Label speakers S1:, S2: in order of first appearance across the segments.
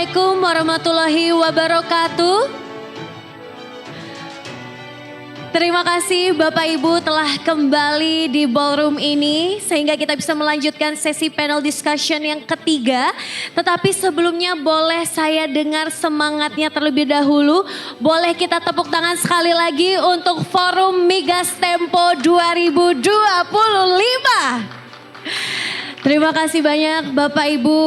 S1: Assalamualaikum warahmatullahi wabarakatuh. Terima kasih Bapak Ibu telah kembali di ballroom ini sehingga kita bisa melanjutkan sesi panel discussion yang ketiga. Tetapi sebelumnya boleh saya dengar semangatnya terlebih dahulu. Boleh kita tepuk tangan sekali lagi untuk Forum Migas Tempo 2025. Terima kasih banyak Bapak Ibu,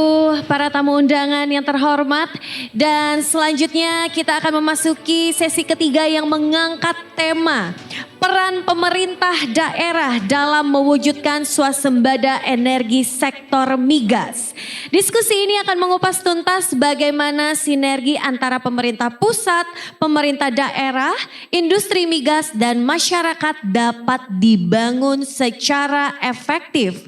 S1: para tamu undangan yang terhormat. Dan selanjutnya kita akan memasuki sesi ketiga yang mengangkat tema peran pemerintah daerah dalam mewujudkan swasembada energi sektor migas. Diskusi ini akan mengupas tuntas bagaimana sinergi antara pemerintah pusat, pemerintah daerah, industri migas dan masyarakat dapat dibangun secara efektif.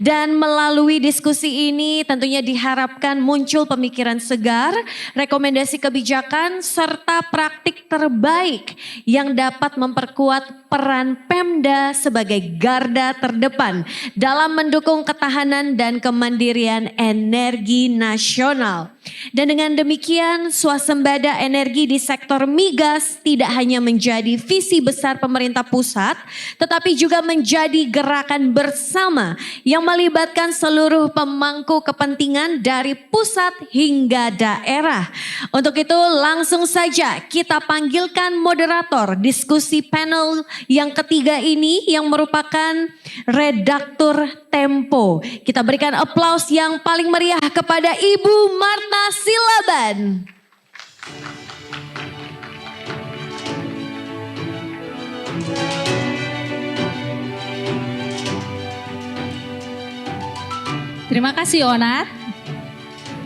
S1: Dan melalui diskusi ini tentunya diharapkan muncul pemikiran segar, rekomendasi kebijakan serta praktik terbaik yang dapat memperkuat peran Pemda sebagai garda terdepan dalam mendukung ketahanan dan kemandirian energi nasional. Dan dengan demikian swasembada energi di sektor migas tidak hanya menjadi visi besar pemerintah pusat, tetapi juga menjadi gerakan bersama yang melibatkan seluruh pemangku kepentingan dari pusat hingga daerah. Untuk itu langsung saja kita panggilkan moderator diskusi panel yang ketiga ini yang merupakan redaktur Tempo. Kita berikan aplaus yang paling meriah kepada Ibu Marta Silaban.
S2: Terima kasih Onat.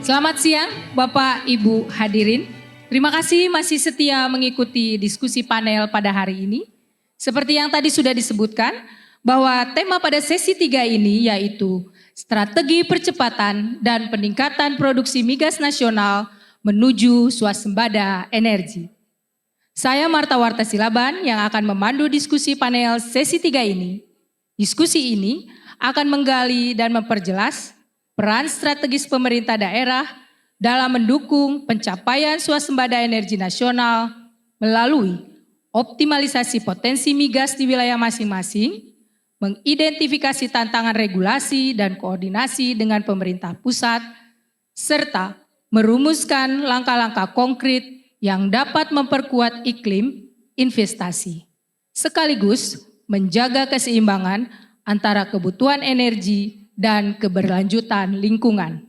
S2: Selamat siang Bapak Ibu hadirin. Terima kasih masih setia mengikuti diskusi panel pada hari ini. Seperti yang tadi sudah disebutkan bahwa tema pada sesi 3 ini yaitu strategi percepatan dan peningkatan produksi migas nasional menuju swasembada energi. Saya Marta Warta Silaban yang akan memandu diskusi panel sesi 3 ini. Diskusi ini akan menggali dan memperjelas peran strategis pemerintah daerah dalam mendukung pencapaian swasembada energi nasional melalui optimalisasi potensi migas di wilayah masing-masing, mengidentifikasi tantangan regulasi dan koordinasi dengan pemerintah pusat, serta merumuskan langkah-langkah konkret yang dapat memperkuat iklim investasi, sekaligus menjaga keseimbangan antara kebutuhan energi dan keberlanjutan lingkungan.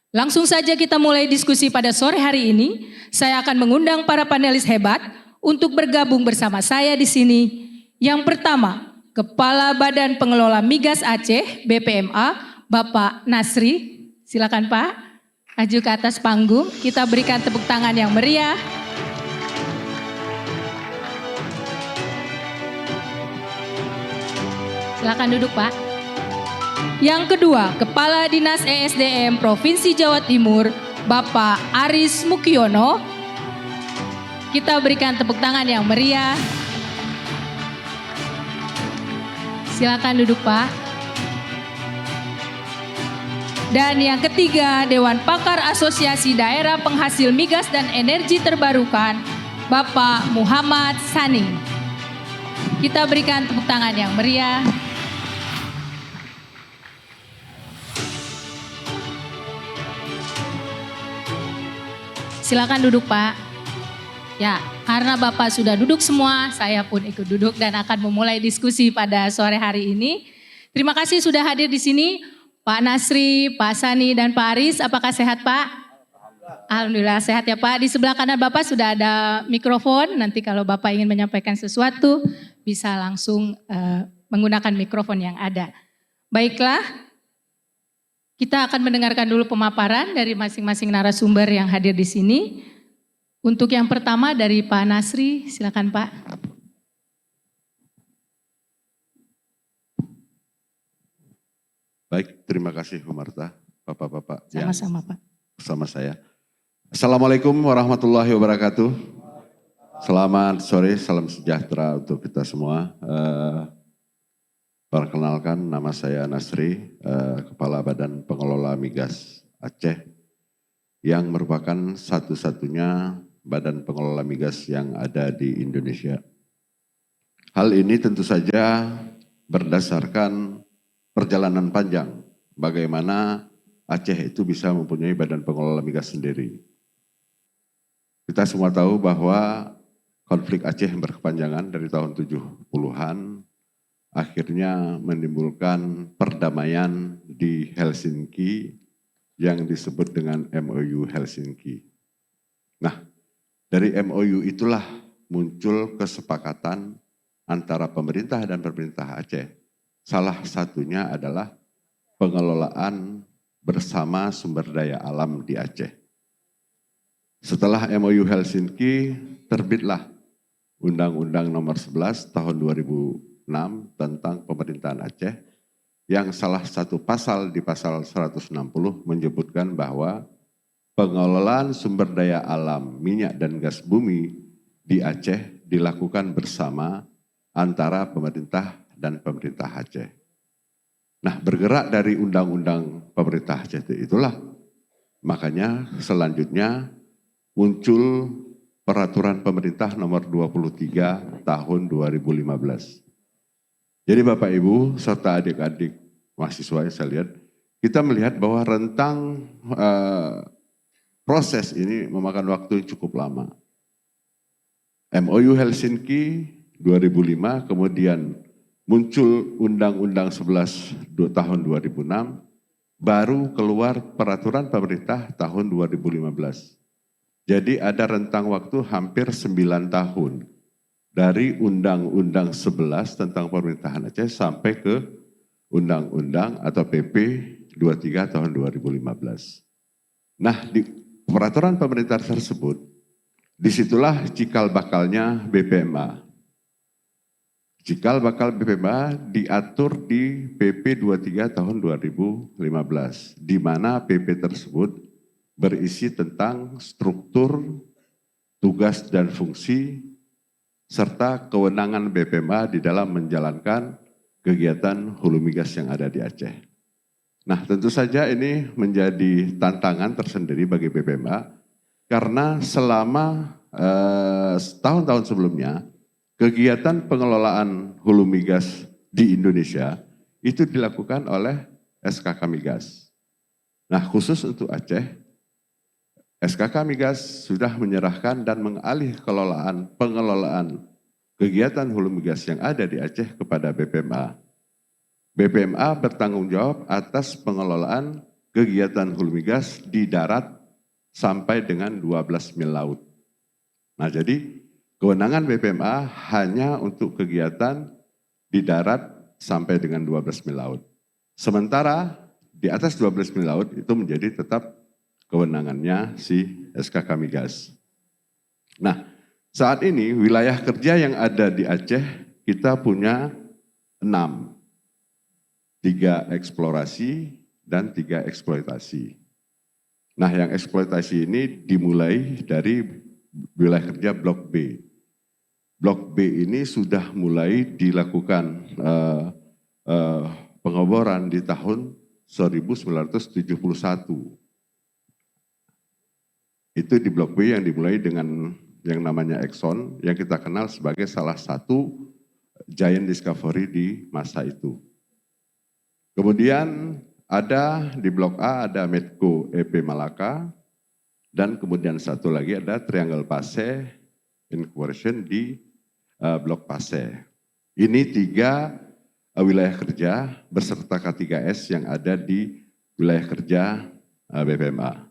S2: Langsung saja kita mulai diskusi pada sore hari ini. Saya akan mengundang para panelis hebat untuk bergabung bersama saya di sini. Yang pertama, Kepala Badan Pengelola Migas Aceh BPMA, Bapak Nasri. Silakan Pak, maju ke atas panggung. Kita berikan tepuk tangan yang meriah. Silakan duduk Pak. Yang kedua, Kepala Dinas ESDM Provinsi Jawa Timur, Bapak Aris Mukiono. Kita berikan tepuk tangan yang meriah. Silakan duduk Pak. Dan yang ketiga, Dewan Pakar Asosiasi Daerah Penghasil Migas dan Energi Terbarukan, Bapak Muhammad Sani. Kita berikan tepuk tangan yang meriah. Silakan duduk Pak. Ya, karena Bapak sudah duduk semua, saya pun ikut duduk dan akan memulai diskusi pada sore hari ini. Terima kasih sudah hadir di sini, Pak Nasri, Pak Sani, dan Pak Aris. Apakah sehat Pak? Alhamdulillah sehat ya Pak. Di sebelah kanan Bapak sudah ada mikrofon. Nanti kalau Bapak ingin menyampaikan sesuatu, bisa langsung menggunakan mikrofon yang ada. Baiklah, kita akan mendengarkan dulu pemaparan dari masing-masing narasumber yang hadir di sini. Untuk yang pertama dari Pak Nasri, silakan Pak.
S3: Baik, terima kasih Bu Marta, Bapak-Bapak.
S2: Sama-sama Pak.
S3: Bersama saya. Assalamualaikum warahmatullahi wabarakatuh. Selamat sore, salam sejahtera untuk kita semua. Perkenalkan, nama saya Nasri, Kepala Badan Pengelola Migas Aceh. yang merupakan satu-satunya badan pengelola migas yang ada di Indonesia. Hal ini tentu saja berdasarkan perjalanan panjang bagaimana Aceh itu bisa mempunyai badan pengelola migas sendiri. Kita semua tahu bahwa konflik Aceh yang berkepanjangan dari tahun 70-an akhirnya menimbulkan perdamaian di Helsinki yang disebut dengan MOU Helsinki. Nah, dari MOU itulah muncul kesepakatan antara pemerintah dan pemerintah Aceh. Salah satunya adalah pengelolaan bersama sumber daya alam di Aceh. Setelah MOU Helsinki, terbitlah Undang-Undang Nomor 11 Tahun 2006 tentang Pemerintahan Aceh, yang salah satu pasal di pasal 160 menyebutkan bahwa pengelolaan sumber daya alam, minyak dan gas bumi di Aceh dilakukan bersama antara pemerintah dan pemerintah Aceh. Nah, bergerak dari undang-undang pemerintah Aceh itulah, makanya selanjutnya muncul peraturan pemerintah nomor 23 tahun 2015. Jadi Bapak Ibu serta adik-adik mahasiswa yang saya lihat, kita melihat bahwa rentang proses ini memakan waktu yang cukup lama. MOU Helsinki 2005, kemudian muncul Undang-Undang 11 tahun 2006, baru keluar peraturan pemerintah tahun 2015. Jadi ada rentang waktu hampir 9 tahun dari Undang-Undang 11 tentang pemerintahan Aceh sampai ke Undang-Undang atau PP 23 tahun 2015. Nah, di peraturan pemerintah tersebut, disitulah cikal bakalnya BPMA. Cikal bakal BPMA diatur di PP 23 tahun 2015, di mana PP tersebut berisi tentang struktur, tugas dan fungsi, serta kewenangan BPMA di dalam menjalankan kegiatan hulu migas yang ada di Aceh. Nah, tentu saja ini menjadi tantangan tersendiri bagi BPMA, karena selama tahun-tahun sebelumnya, kegiatan pengelolaan hulu migas di Indonesia itu dilakukan oleh SKK Migas. Nah, khusus untuk Aceh, SKK Migas sudah menyerahkan dan mengalih pengelolaan kegiatan hulu migas yang ada di Aceh kepada BPMA. BPMA bertanggung jawab atas pengelolaan kegiatan hulu migas di darat sampai dengan 12 mil laut. Nah, jadi kewenangan BPMA hanya untuk kegiatan di darat sampai dengan 12 mil laut. Sementara di atas 12 mil laut itu menjadi tetap kewenangannya si SKK Migas. Nah, saat ini wilayah kerja yang ada di Aceh kita punya 6. 3 eksplorasi dan 3 eksploitasi. Nah, yang eksploitasi ini dimulai dari wilayah kerja Blok B. Blok B ini sudah mulai dilakukan pengeboran di tahun 1971. Itu di Blok B yang dimulai dengan yang namanya Exxon, yang kita kenal sebagai salah satu giant discovery di masa itu. Kemudian ada di Blok A ada Medco EP Malaka, dan kemudian satu lagi ada Triangle Pasir Incorporation di Blok Pasir. Ini 3 wilayah kerja beserta K3S yang ada di wilayah kerja BPMA.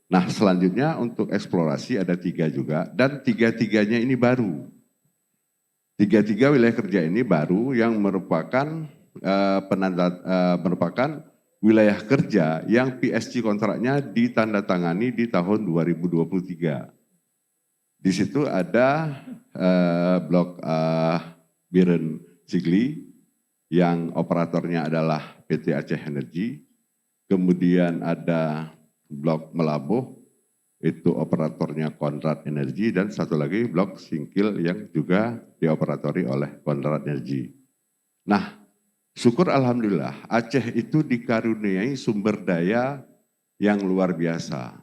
S3: Nah, selanjutnya untuk eksplorasi ada 3 juga, dan 3-3-nya ini baru. 3 wilayah kerja ini baru yang merupakan merupakan wilayah kerja yang PSG kontraknya ditandatangani di tahun 2023. Di situ ada Blok Biren Sigli yang operatornya adalah PT Aceh Energy, kemudian ada Blok Melabuh, itu operatornya Konrad Energy, dan satu lagi Blok Singkil yang juga dioperatori oleh Konrad Energy. Nah, syukur alhamdulillah Aceh itu dikaruniai sumber daya yang luar biasa.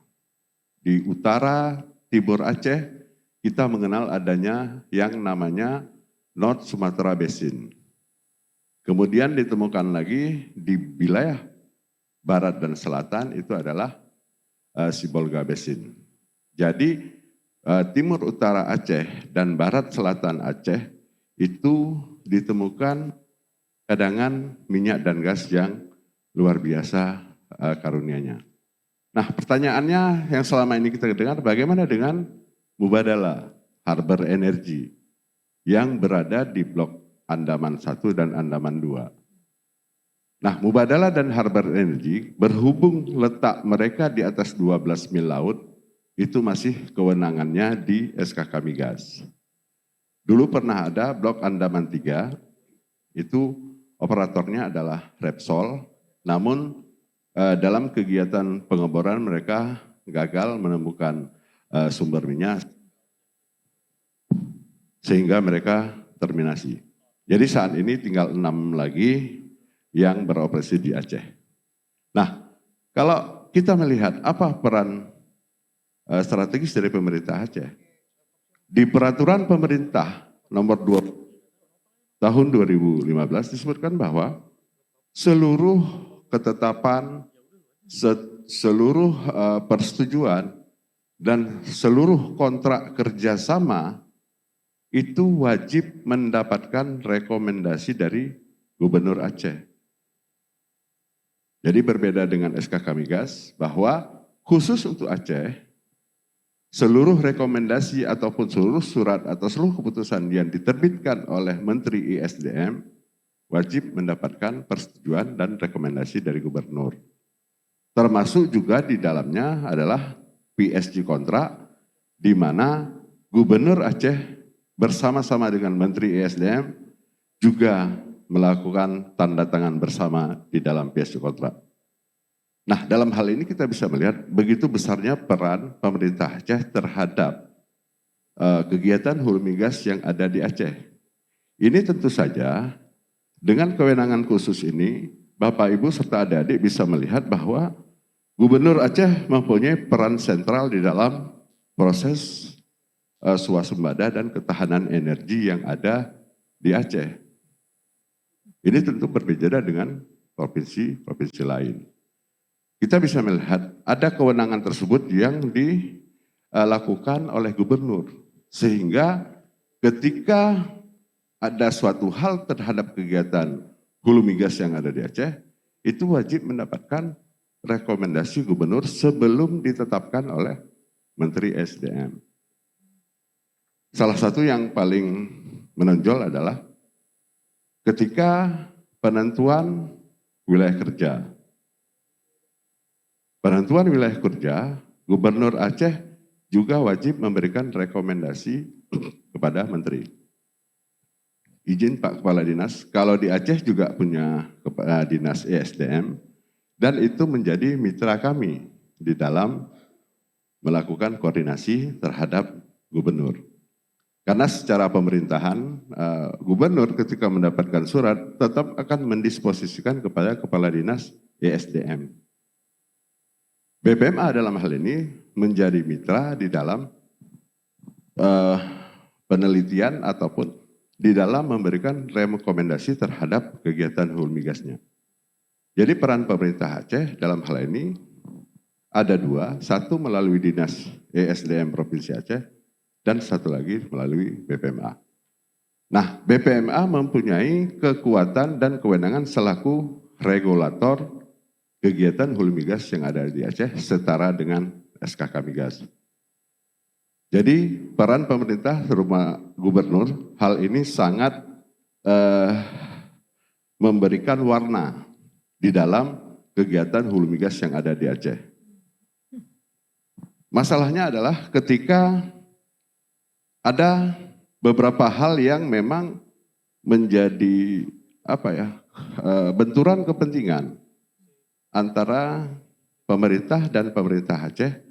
S3: di utara timur Aceh kita mengenal adanya yang namanya North Sumatra Basin. Kemudian ditemukan lagi di wilayah barat dan selatan itu adalah Sibolga Basin. Jadi timur utara Aceh dan barat selatan Aceh itu ditemukan cadangan minyak dan gas yang luar biasa karunianya. Nah, pertanyaannya yang selama ini kita dengar, bagaimana dengan Mubadala Harbor Energy yang berada di Blok Andaman 1 dan Andaman 2. Nah, Mubadala dan Harbor Energy berhubung letak mereka di atas 12 mil laut, itu masih kewenangannya di SKK Migas. Dulu pernah ada Blok Andaman 3, itu operatornya adalah Repsol, namun dalam kegiatan pengeboran mereka gagal menemukan sumber minyak sehingga mereka terminasi. Jadi saat ini tinggal 6 lagi yang beroperasi di Aceh. Nah, kalau kita melihat apa peran strategis dari pemerintah Aceh, di peraturan pemerintah nomor 2 tahun 2015 disebutkan bahwa seluruh ketetapan, seluruh persetujuan, dan seluruh kontrak kerjasama itu wajib mendapatkan rekomendasi dari Gubernur Aceh. Jadi berbeda dengan SKK Migas bahwa khusus untuk Aceh, seluruh rekomendasi ataupun seluruh surat atau seluruh keputusan yang diterbitkan oleh Menteri ISDM wajib mendapatkan persetujuan dan rekomendasi dari gubernur. Termasuk juga di dalamnya adalah PSG kontrak, di mana Gubernur Aceh bersama-sama dengan Menteri ISDM juga melakukan tanda tangan bersama di dalam PSG kontrak. Nah, dalam hal ini kita bisa melihat begitu besarnya peran pemerintah Aceh terhadap kegiatan hulu migas yang ada di Aceh. Ini tentu saja dengan kewenangan khusus ini, Bapak Ibu serta adik-adik bisa melihat bahwa Gubernur Aceh mempunyai peran sentral di dalam proses swasembada dan ketahanan energi yang ada di Aceh. Ini tentu berbeda dengan provinsi-provinsi lain. Kita bisa melihat ada kewenangan tersebut yang dilakukan oleh gubernur. Sehingga ketika ada suatu hal terhadap kegiatan hulu migas yang ada di Aceh, itu wajib mendapatkan rekomendasi gubernur sebelum ditetapkan oleh Menteri SDM. Salah satu yang paling menonjol adalah ketika penentuan wilayah kerja. Penentuan wilayah kerja, Gubernur Aceh juga wajib memberikan rekomendasi kepada Menteri. Izin Pak Kepala Dinas, kalau di Aceh juga punya Dinas ESDM, dan itu menjadi mitra kami di dalam melakukan koordinasi terhadap gubernur. Karena secara pemerintahan, gubernur ketika mendapatkan surat tetap akan mendisposisikan kepada Kepala Dinas ESDM. BPMA dalam hal ini menjadi mitra di dalam penelitian ataupun di dalam memberikan rekomendasi terhadap kegiatan hulu migasnya. Jadi peran pemerintah Aceh dalam hal ini ada dua, satu melalui Dinas ESDM Provinsi Aceh, dan satu lagi melalui BPMA. Nah, BPMA mempunyai kekuatan dan kewenangan selaku regulator kegiatan hulu migas yang ada di Aceh setara dengan SKK Migas. Jadi peran pemerintah terutama gubernur hal ini sangat memberikan warna di dalam kegiatan hulu migas yang ada di Aceh. Masalahnya adalah ketika ada beberapa hal yang memang menjadi benturan kepentingan antara pemerintah dan pemerintah Aceh.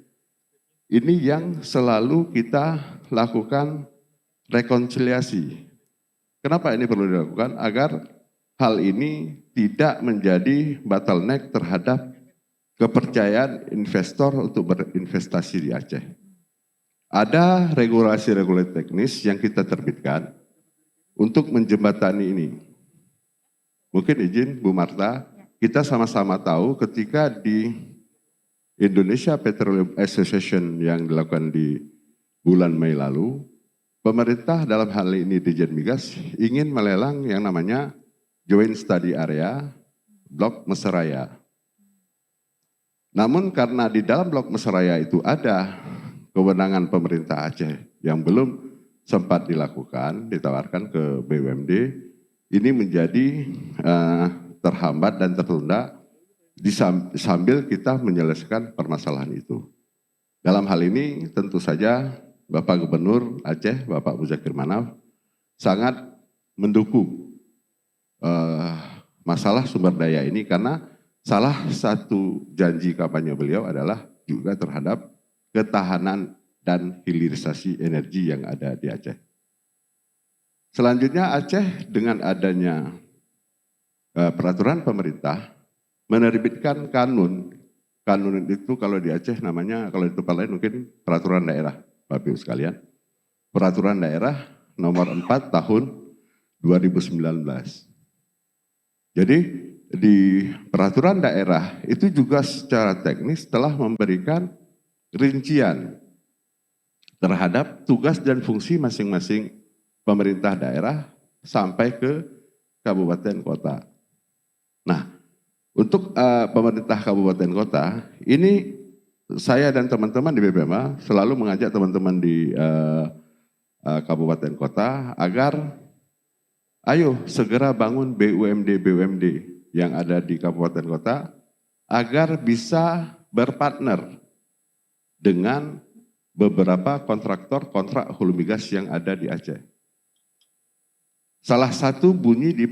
S3: Ini yang selalu kita lakukan rekonsiliasi. Kenapa ini perlu dilakukan? Agar hal ini tidak menjadi bottleneck terhadap kepercayaan investor untuk berinvestasi di Aceh. Ada regulasi-regulasi teknis yang kita terbitkan untuk menjembatani ini. Mungkin izin Bu Marta, kita sama-sama tahu ketika di Indonesia Petroleum Association yang dilakukan di bulan Mei lalu, pemerintah dalam hal ini Dirjen Migas ingin melelang yang namanya Joint Study Area Blok Mesaraya. Namun karena di dalam Blok Mesaraya itu ada kewenangan pemerintah Aceh yang belum sempat dilakukan, ditawarkan ke BUMD, ini menjadi terhambat dan tertunda sambil kita menyelesaikan permasalahan itu. Dalam hal ini tentu saja Bapak Gubernur Aceh, Bapak Muzakir Manaf, sangat mendukung masalah sumber daya ini karena salah satu janji kampanye beliau adalah juga terhadap ketahanan dan hilirisasi energi yang ada di Aceh. Selanjutnya Aceh dengan adanya peraturan pemerintah menerbitkan kanun. Kanun itu kalau di Aceh namanya, kalau di tempat lain mungkin peraturan daerah, Bapak Ibu sekalian. Peraturan daerah nomor 4 tahun 2019. Jadi di peraturan daerah itu juga secara teknis telah memberikan rincian terhadap tugas dan fungsi masing-masing pemerintah daerah sampai ke kabupaten kota. Nah, untuk pemerintah kabupaten kota, ini saya dan teman-teman di BPMA selalu mengajak teman-teman di kabupaten kota agar ayo segera bangun BUMD yang ada di kabupaten kota agar bisa berpartner dengan beberapa kontraktor kontrak hulu migas yang ada di Aceh. Salah satu bunyi di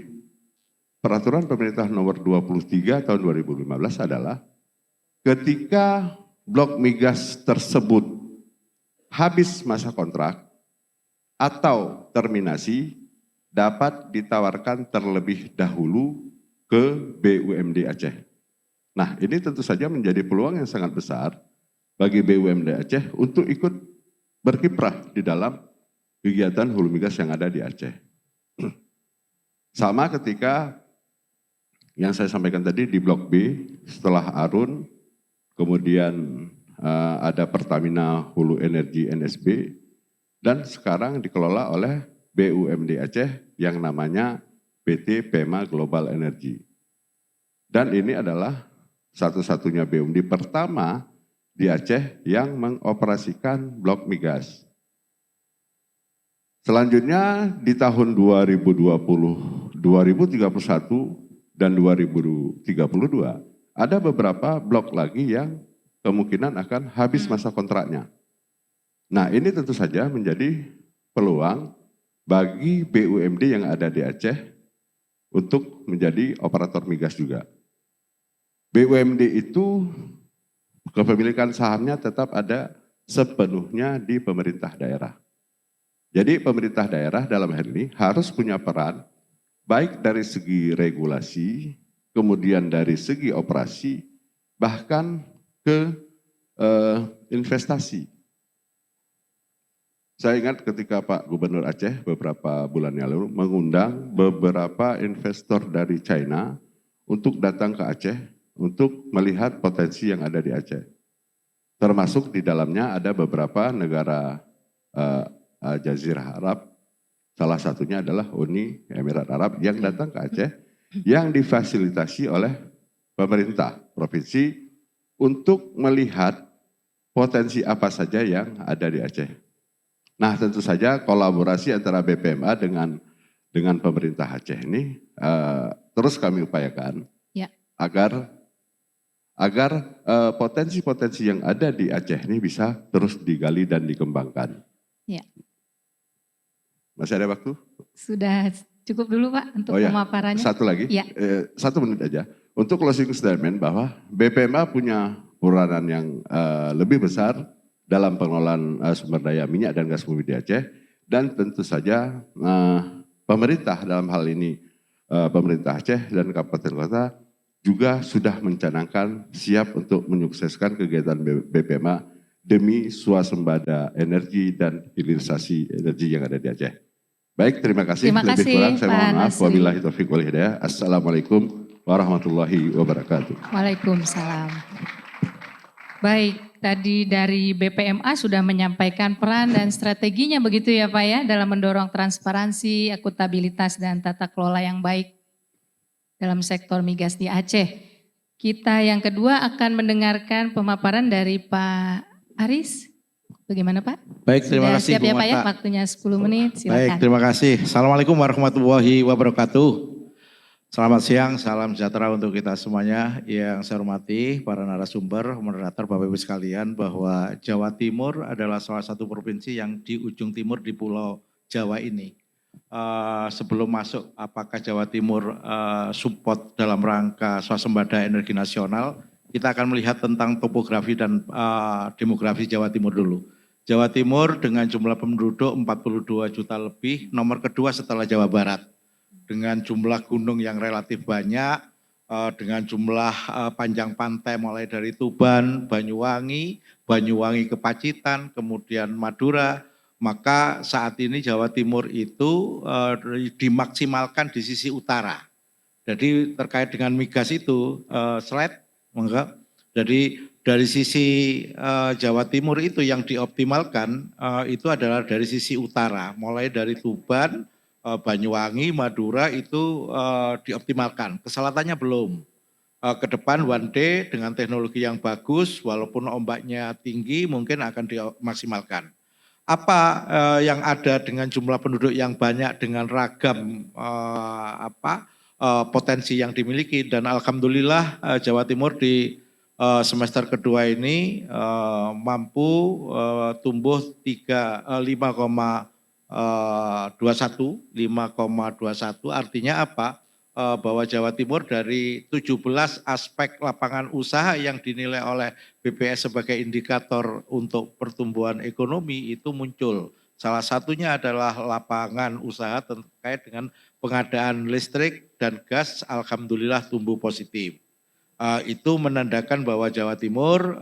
S3: peraturan pemerintah nomor 23 tahun 2015 adalah ketika blok migas tersebut habis masa kontrak atau terminasi dapat ditawarkan terlebih dahulu ke BUMD Aceh. Nah, ini tentu saja menjadi peluang yang sangat besar bagi BUMD Aceh untuk ikut berkiprah di dalam kegiatan hulu migas yang ada di Aceh. Sama ketika yang saya sampaikan tadi di Blok B, setelah Arun, kemudian ada Pertamina Hulu Energi NSB, dan sekarang dikelola oleh BUMD Aceh yang namanya PT Pema Global Energy. Dan ini adalah satu-satunya BUMD pertama di Aceh yang mengoperasikan blok migas. Selanjutnya di tahun 2020, 2031 dan 2032 ada beberapa blok lagi yang kemungkinan akan habis masa kontraknya. Nah, ini tentu saja menjadi peluang bagi BUMD yang ada di Aceh untuk menjadi operator migas juga. BUMD itu kepemilikan sahamnya tetap ada sepenuhnya di pemerintah daerah. Jadi pemerintah daerah dalam hal ini harus punya peran baik dari segi regulasi, kemudian dari segi operasi, bahkan ke investasi. Saya ingat ketika Pak Gubernur Aceh beberapa bulan yang lalu mengundang beberapa investor dari China untuk datang ke Aceh untuk melihat potensi yang ada di Aceh. Termasuk di dalamnya ada beberapa negara Jazirah Arab, salah satunya adalah Uni Emirat Arab yang datang ke Aceh yang difasilitasi oleh pemerintah provinsi untuk melihat potensi apa saja yang ada di Aceh. Nah, tentu saja kolaborasi antara BPMA dengan pemerintah Aceh ini terus kami upayakan agar potensi-potensi yang ada di Aceh ini bisa terus digali dan dikembangkan.
S2: Ya.
S3: Masih ada waktu?
S2: Sudah cukup dulu Pak untuk pemaparannya.
S3: Satu lagi,
S2: ya.
S3: 1 menit aja. Untuk closing statement bahwa BPMA punya peranan yang lebih besar dalam pengelolaan sumber daya minyak dan gas bumi di Aceh. Dan tentu saja pemerintah dalam hal ini pemerintah Aceh dan kabupaten kota juga sudah mencanangkan siap untuk menyukseskan kegiatan BPMA demi swasembada energi dan hilirisasi energi yang ada di Aceh. Baik, terima kasih.
S2: Terima
S3: Lebih
S2: kasih,
S3: kurang saya
S2: Pak
S3: mohon maaf.
S2: Nasri.
S3: Wabillahi taufiq wal hidayah. Assalamualaikum warahmatullahi wabarakatuh.
S2: Waalaikumsalam. Baik, tadi dari BPMA sudah menyampaikan peran dan strateginya begitu ya Pak ya dalam mendorong transparansi, akuntabilitas dan tata kelola yang baik dalam sektor migas di Aceh. Kita yang kedua akan mendengarkan pemaparan dari Pak Aris. Bagaimana Pak?
S4: Baik, terima
S2: Sudah
S4: kasih
S2: siap
S4: Bu
S2: ya Pak ya?
S4: Marta.
S2: Waktunya 10 menit,
S4: Baik,
S2: silakan.
S4: terima kasih. Assalamualaikum warahmatullahi wabarakatuh. Selamat siang, salam sejahtera untuk kita semuanya. Yang saya hormati para narasumber, moderator, Bapak Ibu sekalian, bahwa Jawa Timur adalah salah satu provinsi yang di ujung timur di Pulau Jawa ini. Sebelum masuk apakah Jawa Timur support dalam rangka swasembada energi nasional, kita akan melihat tentang topografi dan demografi Jawa Timur dulu. Jawa Timur dengan jumlah penduduk 42 juta lebih, nomor kedua setelah Jawa Barat. Dengan jumlah gunung yang relatif banyak, dengan jumlah panjang pantai mulai dari Tuban, Banyuwangi ke Pacitan, kemudian Madura, maka saat ini Jawa Timur itu dimaksimalkan di sisi utara. Jadi terkait dengan migas itu, slide, monggo. Jadi dari sisi Jawa Timur itu yang dioptimalkan itu adalah dari sisi utara, mulai dari Tuban, Banyuwangi, Madura itu dioptimalkan. Ke selatannya belum. Ke depan one day dengan teknologi yang bagus, walaupun ombaknya tinggi mungkin akan dimaksimalkan. Apa yang ada dengan jumlah penduduk yang banyak dengan ragam potensi yang dimiliki, dan alhamdulillah Jawa Timur di semester kedua ini mampu tumbuh 5,21, artinya apa? Bahwa Jawa Timur dari 17 aspek lapangan usaha yang dinilai oleh BPS sebagai indikator untuk pertumbuhan ekonomi itu muncul. Salah satunya adalah lapangan usaha terkait dengan pengadaan listrik dan gas, alhamdulillah tumbuh positif. Itu menandakan bahwa Jawa Timur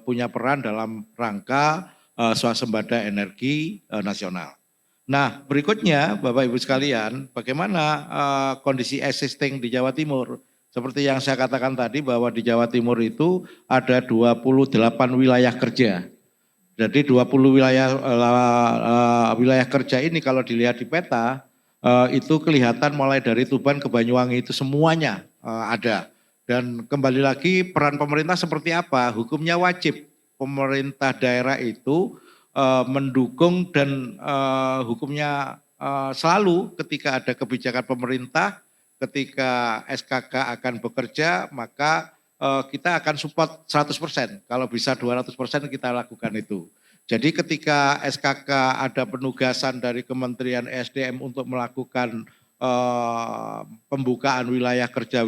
S4: punya peran dalam rangka swasembada energi nasional. Nah, berikutnya Bapak Ibu sekalian, bagaimana kondisi existing di Jawa Timur? Seperti yang saya katakan tadi bahwa di Jawa Timur itu ada 28 wilayah kerja. Jadi 20 wilayah kerja ini kalau dilihat di peta itu kelihatan mulai dari Tuban ke Banyuwangi itu semuanya ada. Dan kembali lagi peran pemerintah seperti apa? Hukumnya wajib. Pemerintah daerah itu mendukung dan hukumnya selalu ketika ada kebijakan pemerintah, ketika SKK akan bekerja, maka kita akan support 100%. Kalau bisa 200% kita lakukan itu. Jadi ketika SKK ada penugasan dari Kementerian SDM untuk melakukan pembukaan wilayah kerja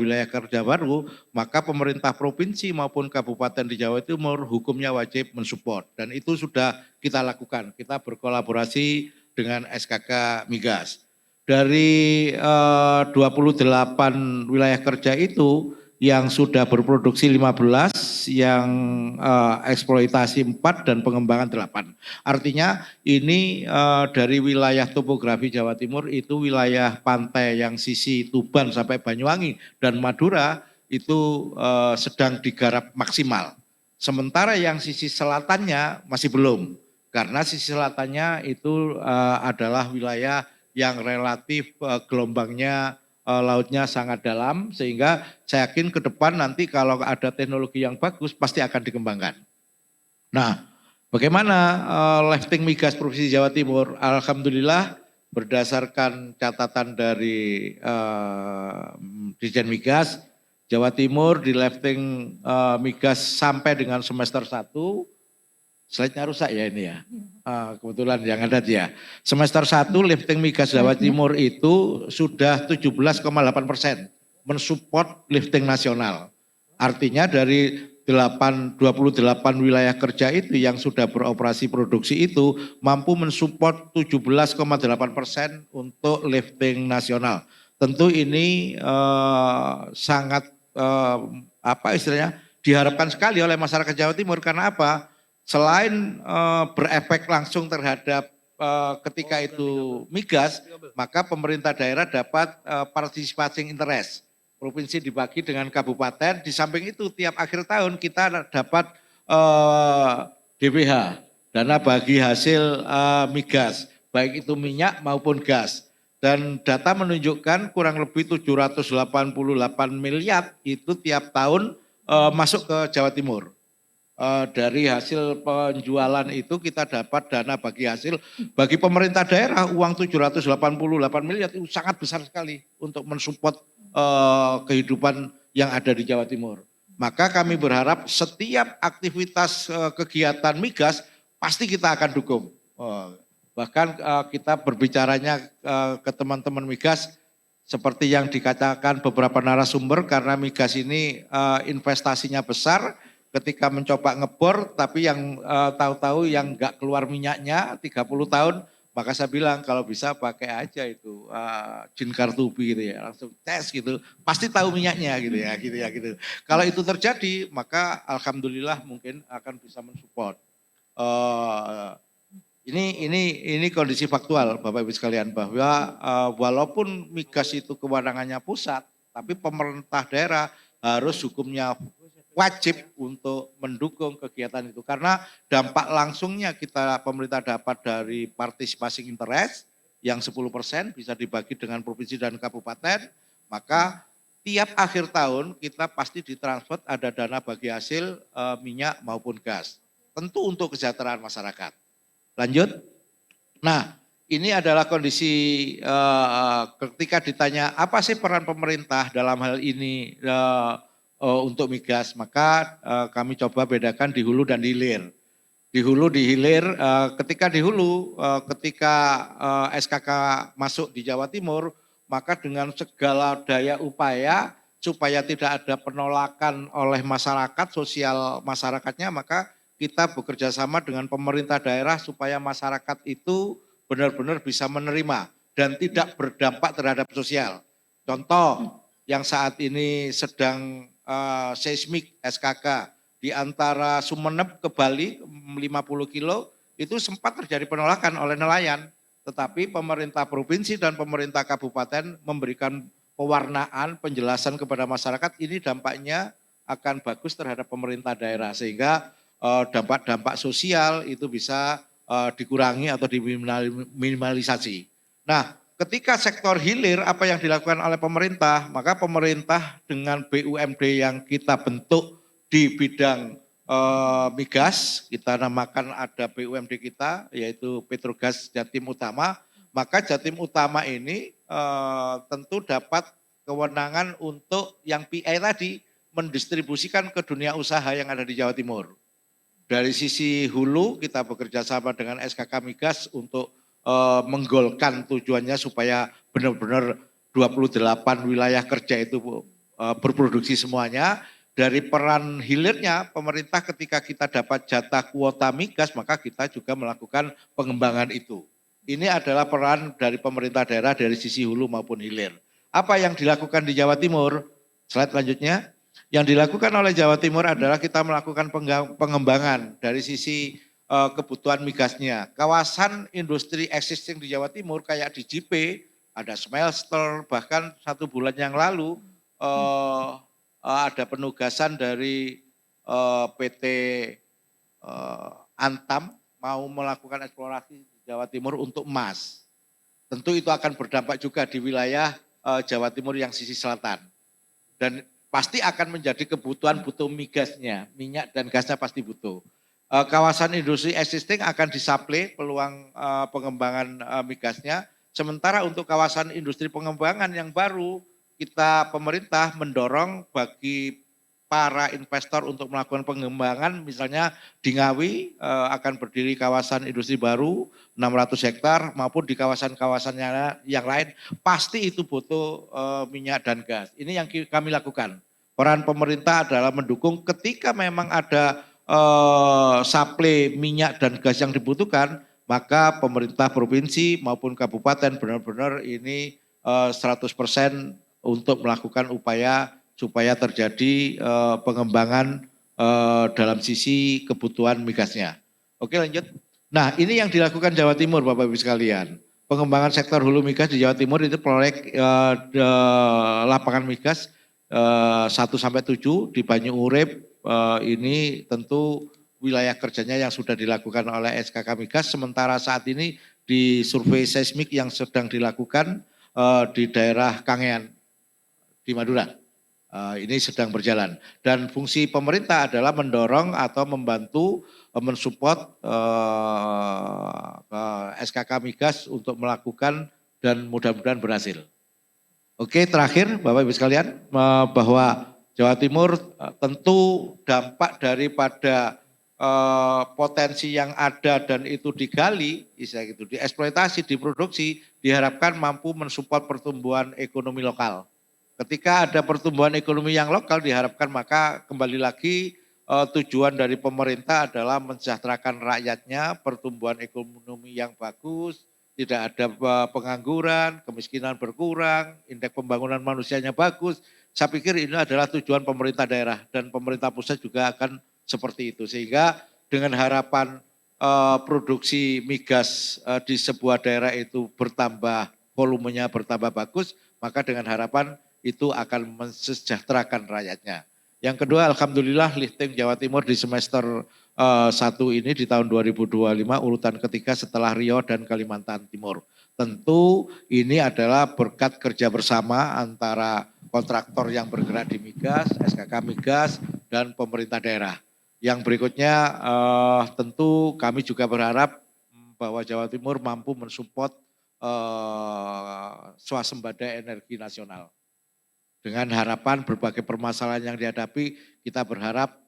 S4: baru, maka pemerintah provinsi maupun kabupaten di Jawa Timur hukumnya wajib mensupport, dan itu sudah kita lakukan. Kita berkolaborasi dengan SKK Migas. Dari 28 wilayah kerja itu yang sudah berproduksi 15, yang eksploitasi 4 dan pengembangan 8. Artinya ini dari wilayah topografi Jawa Timur itu wilayah pantai yang sisi Tuban sampai Banyuwangi dan Madura itu sedang digarap maksimal. Sementara yang sisi selatannya masih belum, karena sisi selatannya itu adalah wilayah yang relatif gelombangnya lautnya sangat dalam, sehingga saya yakin ke depan nanti kalau ada teknologi yang bagus pasti akan dikembangkan. Nah, bagaimana lifting migas Provinsi Jawa Timur? Alhamdulillah berdasarkan catatan dari Dirjen Migas, Jawa Timur di lifting migas sampai dengan semester 1, slide-nya rusak ya ini ya. Kebetulan yang ada dia. Semester 1 lifting migas Jawa Timur itu sudah 17,8% mensupport lifting nasional. Artinya dari 28 wilayah kerja itu yang sudah beroperasi produksi itu mampu mensupport 17,8% untuk lifting nasional. Tentu ini sangat apa istilahnya diharapkan sekali oleh masyarakat Jawa Timur. Karena apa? Selain berefek langsung terhadap ketika itu migas, maka pemerintah daerah dapat participation interest. Provinsi dibagi dengan kabupaten, di samping itu tiap akhir tahun kita dapat DBH, dana bagi hasil migas, baik itu minyak maupun gas. Dan data menunjukkan kurang lebih 788 miliar itu tiap tahun masuk ke Jawa Timur. Dari hasil penjualan itu kita dapat dana bagi hasil. Bagi pemerintah daerah uang 788 miliar itu sangat besar sekali untuk mensupport kehidupan yang ada di Jawa Timur. Maka kami berharap setiap aktivitas kegiatan migas pasti kita akan dukung. Bahkan kita berbicaranya ke teman-teman migas seperti yang dikatakan beberapa narasumber, karena migas ini investasinya besar. Ketika mencoba ngebor tapi yang tahu-tahu yang nggak keluar minyaknya 30 tahun, maka saya bilang kalau bisa pakai aja itu jin kartubi gitu ya, langsung tes gitu, pasti tahu minyaknya gitu ya. Kalau itu terjadi maka alhamdulillah mungkin akan bisa mensupport. Ini kondisi faktual Bapak Ibu sekalian, bahwa walaupun migas itu kewenangannya pusat, tapi pemerintah daerah harus hukumnya wajib untuk mendukung kegiatan itu. Karena dampak langsungnya pemerintah dapat dari partisipasi interest yang 10% bisa dibagi dengan provinsi dan kabupaten, maka tiap akhir tahun kita pasti ditransfer ada dana bagi hasil minyak maupun gas. Tentu untuk kesejahteraan masyarakat. Lanjut. Nah, ini adalah kondisi ketika ditanya apa sih peran pemerintah dalam hal ini untuk migas, maka kami coba bedakan di hulu dan di hilir. Di hulu, di hilir, ketika di hulu, ketika SKK masuk di Jawa Timur, maka dengan segala daya upaya supaya tidak ada penolakan oleh masyarakat, sosial masyarakatnya, maka kita bekerja sama dengan pemerintah daerah supaya masyarakat itu benar-benar bisa menerima dan tidak berdampak terhadap sosial. Contoh yang saat ini sedang seismik SKK di antara Sumeneb ke Bali 50 kilo itu sempat terjadi penolakan oleh nelayan, tetapi pemerintah provinsi dan pemerintah kabupaten memberikan pewarnaan, penjelasan kepada masyarakat, ini dampaknya akan bagus terhadap pemerintah daerah sehingga dampak-dampak sosial itu bisa dikurangi atau diminimalisasi. Nah, ketika sektor hilir apa yang dilakukan oleh pemerintah, maka pemerintah dengan BUMD yang kita bentuk di bidang migas, kita namakan ada BUMD kita yaitu Petrogas Jatim Utama, maka Jatim Utama ini tentu dapat kewenangan untuk yang PI tadi mendistribusikan ke dunia usaha yang ada di Jawa Timur. Dari sisi hulu kita bekerja sama dengan SKK Migas untuk menggolkan tujuannya supaya benar-benar 28 wilayah kerja itu berproduksi semuanya. Dari peran hilirnya pemerintah ketika kita dapat jatah kuota migas maka kita juga melakukan pengembangan itu. Ini adalah peran dari pemerintah daerah dari sisi hulu maupun hilir. Apa yang dilakukan di Jawa Timur? Slide selanjutnya. Yang dilakukan oleh Jawa Timur adalah kita melakukan pengembangan dari sisi kebutuhan migasnya. Kawasan industri existing di Jawa Timur kayak di JP, ada smelter, bahkan 1 bulan yang lalu ada penugasan dari PT Antam mau melakukan eksplorasi di Jawa Timur untuk emas. Tentu itu akan berdampak juga di wilayah Jawa Timur yang sisi selatan. Dan pasti akan menjadi kebutuhan butuh migasnya, minyak dan gasnya pasti butuh. Kawasan industri existing akan disuplai peluang pengembangan migasnya. Sementara untuk kawasan industri pengembangan yang baru, kita pemerintah mendorong bagi para investor untuk melakukan pengembangan, misalnya di Ngawi akan berdiri kawasan industri baru 600 hektar maupun di kawasan-kawasan yang lain, pasti itu butuh minyak dan gas. Ini yang kami lakukan. Peran pemerintah adalah mendukung ketika memang ada suplai minyak dan gas yang dibutuhkan, maka pemerintah provinsi maupun kabupaten benar-benar ini 100% untuk melakukan upaya supaya terjadi pengembangan dalam sisi kebutuhan migasnya. Oke, lanjut. Nah, ini yang dilakukan Jawa Timur Bapak Ibu sekalian. Pengembangan sektor hulu migas di Jawa Timur itu proyek lapangan migas 1-7 di Banyu Urip, ini tentu wilayah kerjanya yang sudah dilakukan oleh SKK Migas, sementara saat ini di survei seismik yang sedang dilakukan di daerah Kangean di Madura. Ini sedang berjalan dan fungsi pemerintah adalah mendorong atau membantu mensupport SKK Migas untuk melakukan dan mudah-mudahan berhasil. Oke, terakhir Bapak Ibu sekalian, bahwa Jawa Timur tentu dampak daripada potensi yang ada dan itu digali, gitu, dieksploitasi, diproduksi, diharapkan mampu mensupport pertumbuhan ekonomi lokal. Ketika ada pertumbuhan ekonomi yang lokal diharapkan, maka kembali lagi tujuan dari pemerintah adalah mensejahterakan rakyatnya, pertumbuhan ekonomi yang bagus, tidak ada pengangguran, kemiskinan berkurang, indeks pembangunan manusianya bagus. Saya pikir ini adalah tujuan pemerintah daerah dan pemerintah pusat juga akan seperti itu. Sehingga dengan harapan produksi migas di sebuah daerah itu bertambah, volumenya bertambah bagus, maka dengan harapan itu akan mensejahterakan rakyatnya. Yang kedua, alhamdulillah lifting Jawa Timur di semester 1 ini di tahun 2025 urutan ketiga setelah Riau dan Kalimantan Timur. Tentu ini adalah berkat kerja bersama antara kontraktor yang bergerak di migas, SKK Migas, dan pemerintah daerah. Yang berikutnya tentu kami juga berharap bahwa Jawa Timur mampu mensupport swasembada energi nasional. Dengan harapan berbagai permasalahan yang dihadapi, kita berharap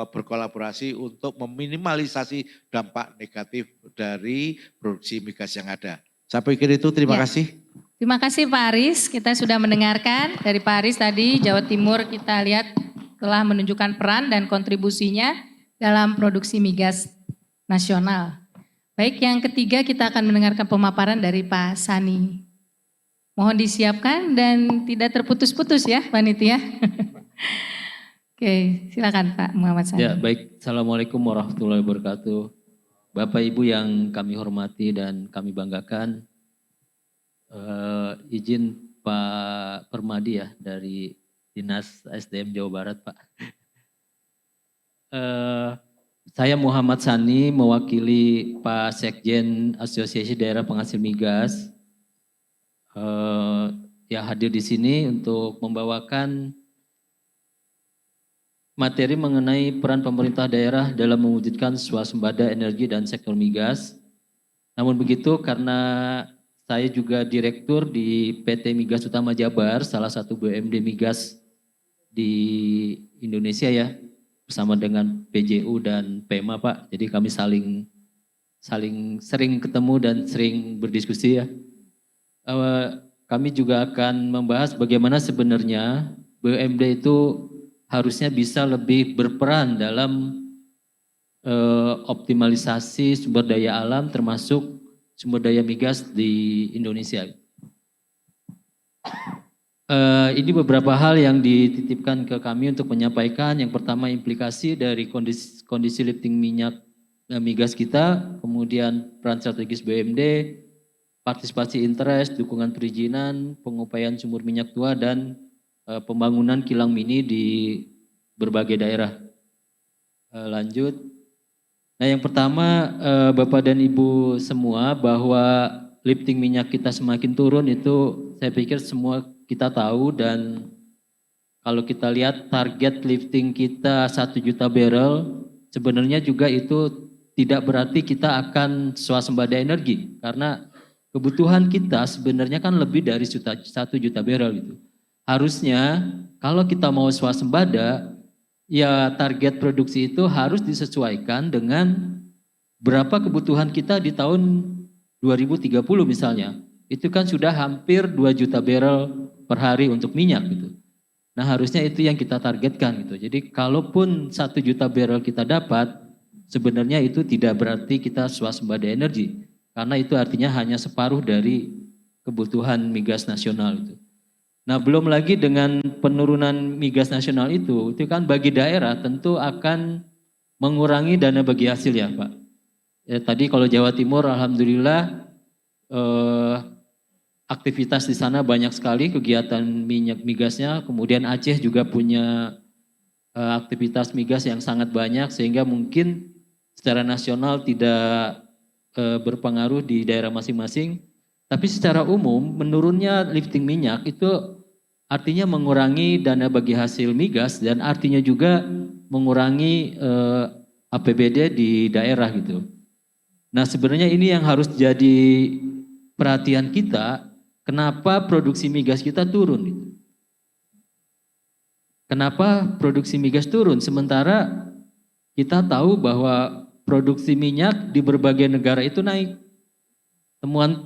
S4: berkolaborasi untuk meminimalisasi dampak negatif dari produksi migas yang ada. Saya pikir itu, terima kasih.
S2: Terima kasih Pak Aris, kita sudah mendengarkan dari Pak Aris tadi Jawa Timur kita lihat telah menunjukkan peran dan kontribusinya dalam produksi migas nasional. Baik, yang ketiga kita akan mendengarkan pemaparan dari Pak Sani. Mohon disiapkan dan tidak terputus-putus ya panitia. Oke, silakan Pak Muhammad Sani.
S5: Ya, baik. Assalamualaikum warahmatullahi wabarakatuh. Bapak Ibu yang kami hormati dan kami banggakan, izin Pak Permadi ya dari Dinas SDM Jawa Barat Pak. Saya Muhammad Sani mewakili Pak Sekjen Asosiasi Daerah Penghasil Migas. Ya hadir di sini untuk membawakan materi mengenai peran pemerintah daerah dalam mewujudkan swasembada energi dan sektor migas. Namun begitu, karena saya juga direktur di PT Migas Utama Jabar, salah satu BUMD migas di Indonesia ya, bersama dengan PJU dan PEMA Pak. Jadi kami saling sering ketemu dan sering berdiskusi ya. Kami juga akan membahas bagaimana sebenarnya BUMD itu harusnya bisa lebih berperan dalam optimalisasi sumber daya alam termasuk sumber daya migas di Indonesia. Ini beberapa hal yang dititipkan ke kami untuk menyampaikan. Yang pertama, implikasi dari kondisi lifting minyak migas kita, kemudian peran strategis BUMD, partisipasi interest, dukungan perizinan, pengupayaan sumur minyak tua, dan pembangunan kilang mini di berbagai daerah. Lanjut. Nah, yang pertama, Bapak dan Ibu semua, bahwa lifting minyak kita semakin turun itu saya pikir semua kita tahu, dan kalau kita lihat target lifting kita 1 juta barrel, sebenarnya juga itu tidak berarti kita akan swasembada energi, karena kebutuhan kita sebenarnya kan lebih dari 1 juta barrel gitu. Harusnya kalau kita mau swasembada, ya target produksi itu harus disesuaikan dengan berapa kebutuhan kita di tahun 2030 misalnya. Itu kan sudah hampir 2 juta barrel per hari untuk minyak gitu. Nah, harusnya itu yang kita targetkan gitu. Jadi kalaupun 1 juta barrel kita dapat, sebenarnya itu tidak berarti kita swasembada energi. Karena itu artinya hanya separuh dari kebutuhan migas nasional itu. Nah, belum lagi dengan penurunan migas nasional itu kan bagi daerah tentu akan mengurangi dana bagi hasil ya Pak. Ya, tadi kalau Jawa Timur alhamdulillah aktivitas di sana banyak sekali kegiatan minyak migasnya, kemudian Aceh juga punya aktivitas migas yang sangat banyak sehingga mungkin secara nasional tidak berpengaruh di daerah masing-masing. Tapi secara umum menurunnya lifting minyak itu artinya mengurangi dana bagi hasil migas dan artinya juga mengurangi APBD di daerah gitu. Nah sebenarnya ini yang harus jadi perhatian kita, kenapa produksi migas kita turun gitu. Kenapa produksi migas turun sementara kita tahu bahwa produksi minyak di berbagai negara itu naik.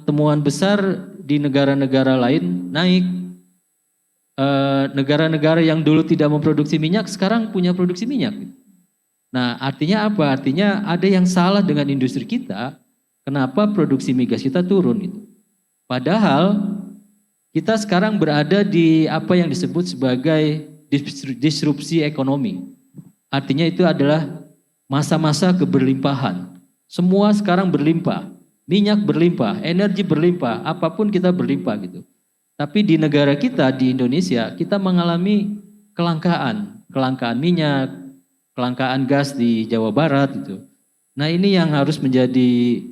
S5: Temuan besar di negara-negara lain naik. Negara-negara yang dulu tidak memproduksi minyak sekarang punya produksi minyak. Nah artinya apa? Artinya ada yang salah dengan industri kita. Kenapa produksi migas kita turun gitu. Padahal kita sekarang berada di apa yang disebut sebagai disrupsi ekonomi. Artinya itu adalah masa-masa keberlimpahan. Semua sekarang berlimpah. Minyak berlimpah, energi berlimpah, apapun kita berlimpah gitu. Tapi di negara kita, di Indonesia, kita mengalami kelangkaan minyak, kelangkaan gas di Jawa Barat gitu. Nah ini yang harus menjadi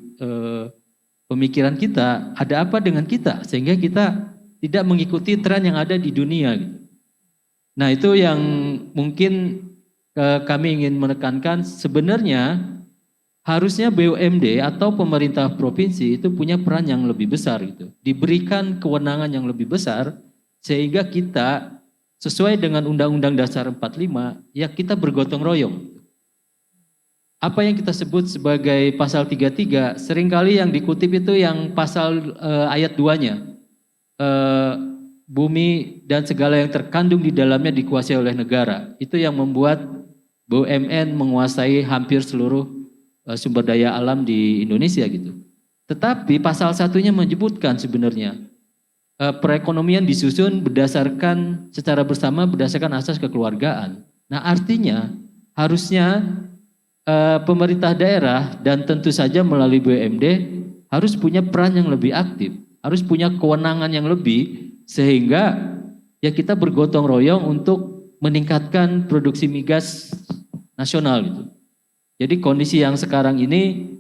S5: pemikiran kita, ada apa dengan kita sehingga kita tidak mengikuti tren yang ada di dunia gitu. Nah itu yang mungkin kami ingin menekankan, sebenarnya harusnya BUMD atau pemerintah provinsi itu punya peran yang lebih besar gitu. Diberikan kewenangan yang lebih besar sehingga kita sesuai dengan Undang-Undang Dasar 45 ya kita bergotong royong. Apa yang kita sebut sebagai pasal 33 seringkali yang dikutip itu yang pasal ayat 2-nya. Bumi dan segala yang terkandung di dalamnya dikuasai oleh negara. Itu yang membuat BUMN menguasai hampir seluruh sumber daya alam di Indonesia gitu. Tetapi pasal satunya menyebutkan sebenarnya perekonomian disusun berdasarkan secara bersama berdasarkan asas kekeluargaan. Nah artinya harusnya pemerintah daerah dan tentu saja melalui BUMD harus punya peran yang lebih aktif, harus punya kewenangan yang lebih sehingga ya kita bergotong royong untuk meningkatkan produksi migas nasional gitu. Jadi kondisi yang sekarang ini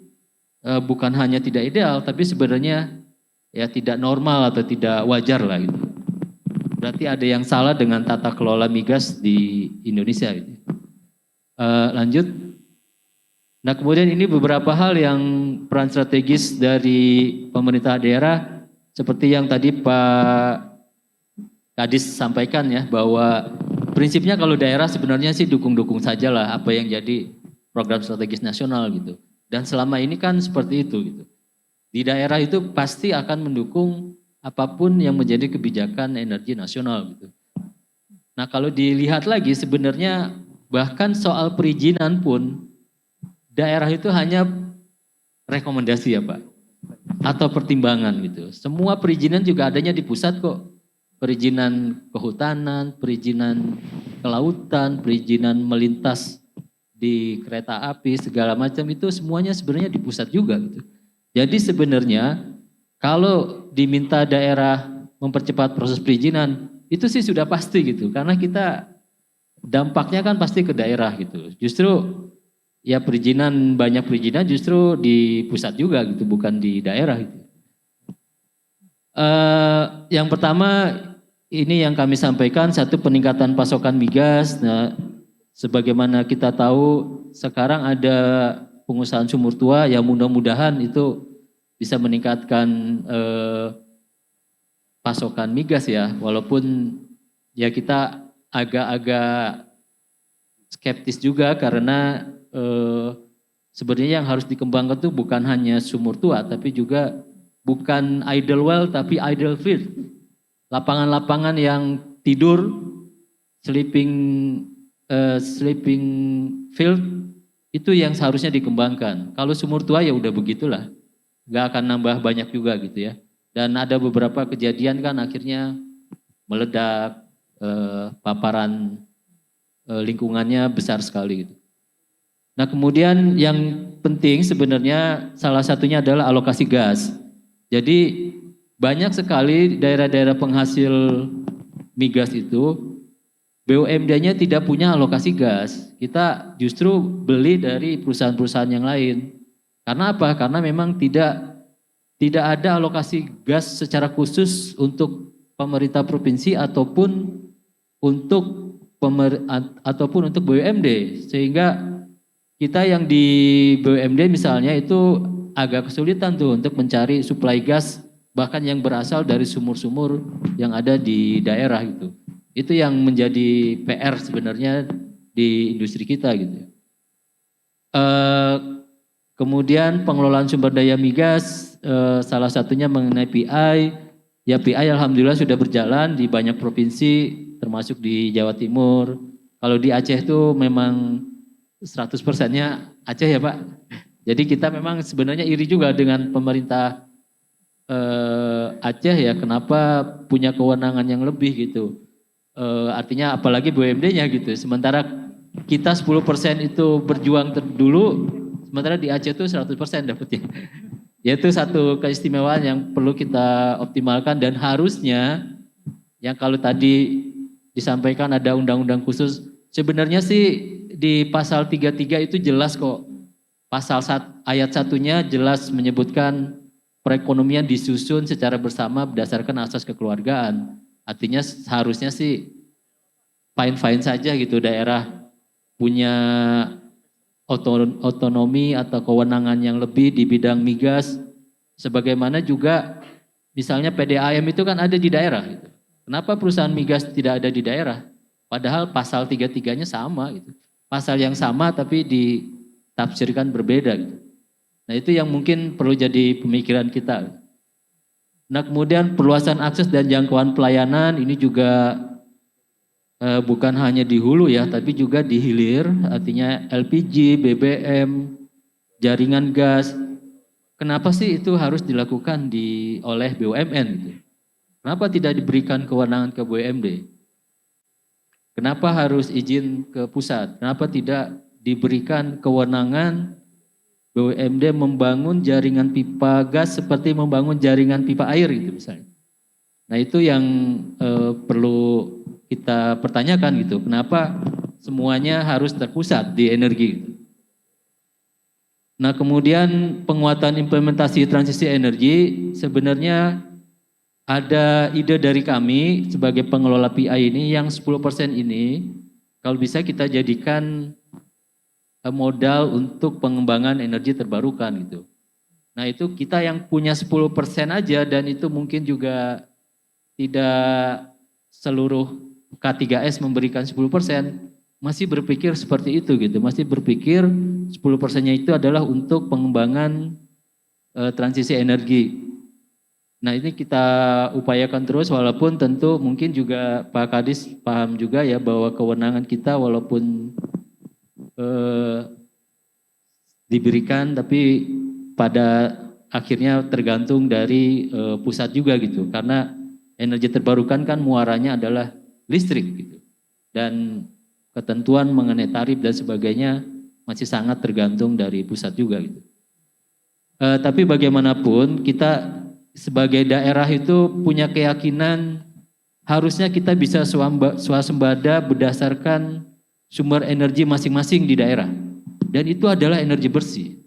S5: bukan hanya tidak ideal, tapi sebenarnya ya tidak normal atau tidak wajar lah gitu. Berarti ada yang salah dengan tata kelola migas di Indonesia gitu. Lanjut. Nah kemudian ini beberapa hal yang peran strategis dari pemerintah daerah seperti yang tadi Pak Kadis sampaikan ya bahwa prinsipnya kalau daerah sebenarnya sih dukung-dukung saja lah apa yang jadi program strategis nasional gitu. Dan selama ini kan seperti itu gitu. Di daerah itu pasti akan mendukung apapun yang menjadi kebijakan energi nasional gitu. Nah kalau dilihat lagi sebenarnya bahkan soal perizinan pun daerah itu hanya rekomendasi ya Pak. Atau pertimbangan gitu. Semua perizinan juga adanya di pusat kok. Perizinan kehutanan, perizinan kelautan, perizinan melintas di kereta api segala macam itu semuanya sebenarnya di pusat juga gitu. Jadi sebenarnya kalau diminta daerah mempercepat proses perizinan itu sih sudah pasti gitu karena kita dampaknya kan pasti ke daerah gitu. Justru ya perizinan banyak perizinan justru di pusat juga gitu bukan di daerah gitu. Yang pertama ini yang kami sampaikan satu peningkatan pasokan migas. Nah, sebagaimana kita tahu sekarang ada pengusahaan sumur tua yang mudah-mudahan itu bisa meningkatkan pasokan migas ya. Walaupun ya kita agak-agak skeptis juga karena sebenarnya yang harus dikembangkan itu bukan hanya sumur tua tapi juga bukan idle well tapi idle field. Lapangan-lapangan yang tidur, sleeping field itu yang seharusnya dikembangkan. Kalau sumur tua ya udah begitulah, nggak akan nambah banyak juga gitu ya. Dan ada beberapa kejadian kan akhirnya meledak, paparan lingkungannya besar sekali gitu. Nah kemudian yang penting sebenarnya salah satunya adalah alokasi gas. Jadi banyak sekali daerah-daerah penghasil migas itu BUMD-nya tidak punya alokasi gas. Kita justru beli dari perusahaan-perusahaan yang lain. Karena apa? Karena memang tidak ada alokasi gas secara khusus untuk pemerintah provinsi ataupun untuk BUMD, sehingga kita yang di BUMD misalnya itu agak kesulitan tuh untuk mencari suplai gas bahkan yang berasal dari sumur-sumur yang ada di daerah gitu. Itu yang menjadi PR sebenarnya di industri kita gitu. Kemudian pengelolaan sumber daya migas, salah satunya mengenai PI. Ya PI alhamdulillah sudah berjalan di banyak provinsi termasuk di Jawa Timur. Kalau di Aceh itu memang 100%-nya Aceh ya Pak. Jadi kita memang sebenarnya iri juga dengan pemerintah Aceh ya, kenapa punya kewenangan yang lebih gitu. Artinya apalagi BUMD-nya gitu. Sementara kita 10% itu berjuang dulu, sementara di Aceh itu 100% dapetnya. Yaitu satu keistimewaan yang perlu kita optimalkan dan harusnya yang kalau tadi disampaikan ada undang-undang khusus, sebenarnya sih di pasal 33 itu jelas kok. Pasal ayat 1-nya jelas menyebutkan perekonomian disusun secara bersama berdasarkan asas kekeluargaan. Artinya seharusnya sih fine-fine saja gitu, daerah punya otonomi atau kewenangan yang lebih di bidang migas, sebagaimana juga misalnya PDAM itu kan ada di daerah gitu. Kenapa perusahaan migas tidak ada di daerah? Padahal pasal 33-nya sama gitu. Pasal yang sama tapi ditafsirkan berbeda gitu. Nah itu yang mungkin perlu jadi pemikiran kita. Nah kemudian perluasan akses dan jangkauan pelayanan ini juga bukan hanya di hulu ya, tapi juga di hilir, artinya LPG, BBM, jaringan gas. Kenapa sih itu harus dilakukan oleh BUMN gitu? Kenapa tidak diberikan kewenangan ke BUMD? Kenapa harus izin ke pusat? Kenapa tidak diberikan kewenangan BUMD membangun jaringan pipa gas seperti membangun jaringan pipa air gitu misalnya? Nah itu yang perlu kita pertanyakan gitu, kenapa semuanya harus terpusat di energi. Nah kemudian penguatan implementasi transisi energi, sebenarnya ada ide dari kami sebagai pengelola PI ini yang 10% ini kalau bisa kita jadikan modal untuk pengembangan energi terbarukan gitu. Nah itu kita yang punya 10% aja dan itu mungkin juga tidak seluruh K3S memberikan 10%, masih berpikir seperti itu gitu, masih berpikir 10%-nya itu adalah untuk pengembangan transisi energi. Nah ini kita upayakan terus walaupun tentu mungkin juga Pak Kadis paham juga ya bahwa kewenangan kita walaupun diberikan tapi pada akhirnya tergantung dari pusat juga gitu, karena energi terbarukan kan muaranya adalah listrik gitu. Dan ketentuan mengenai tarif dan sebagainya masih sangat tergantung dari pusat juga gitu. Tapi bagaimanapun kita sebagai daerah itu punya keyakinan harusnya kita bisa swasembada berdasarkan sumber energi masing-masing di daerah. Dan itu adalah energi bersih.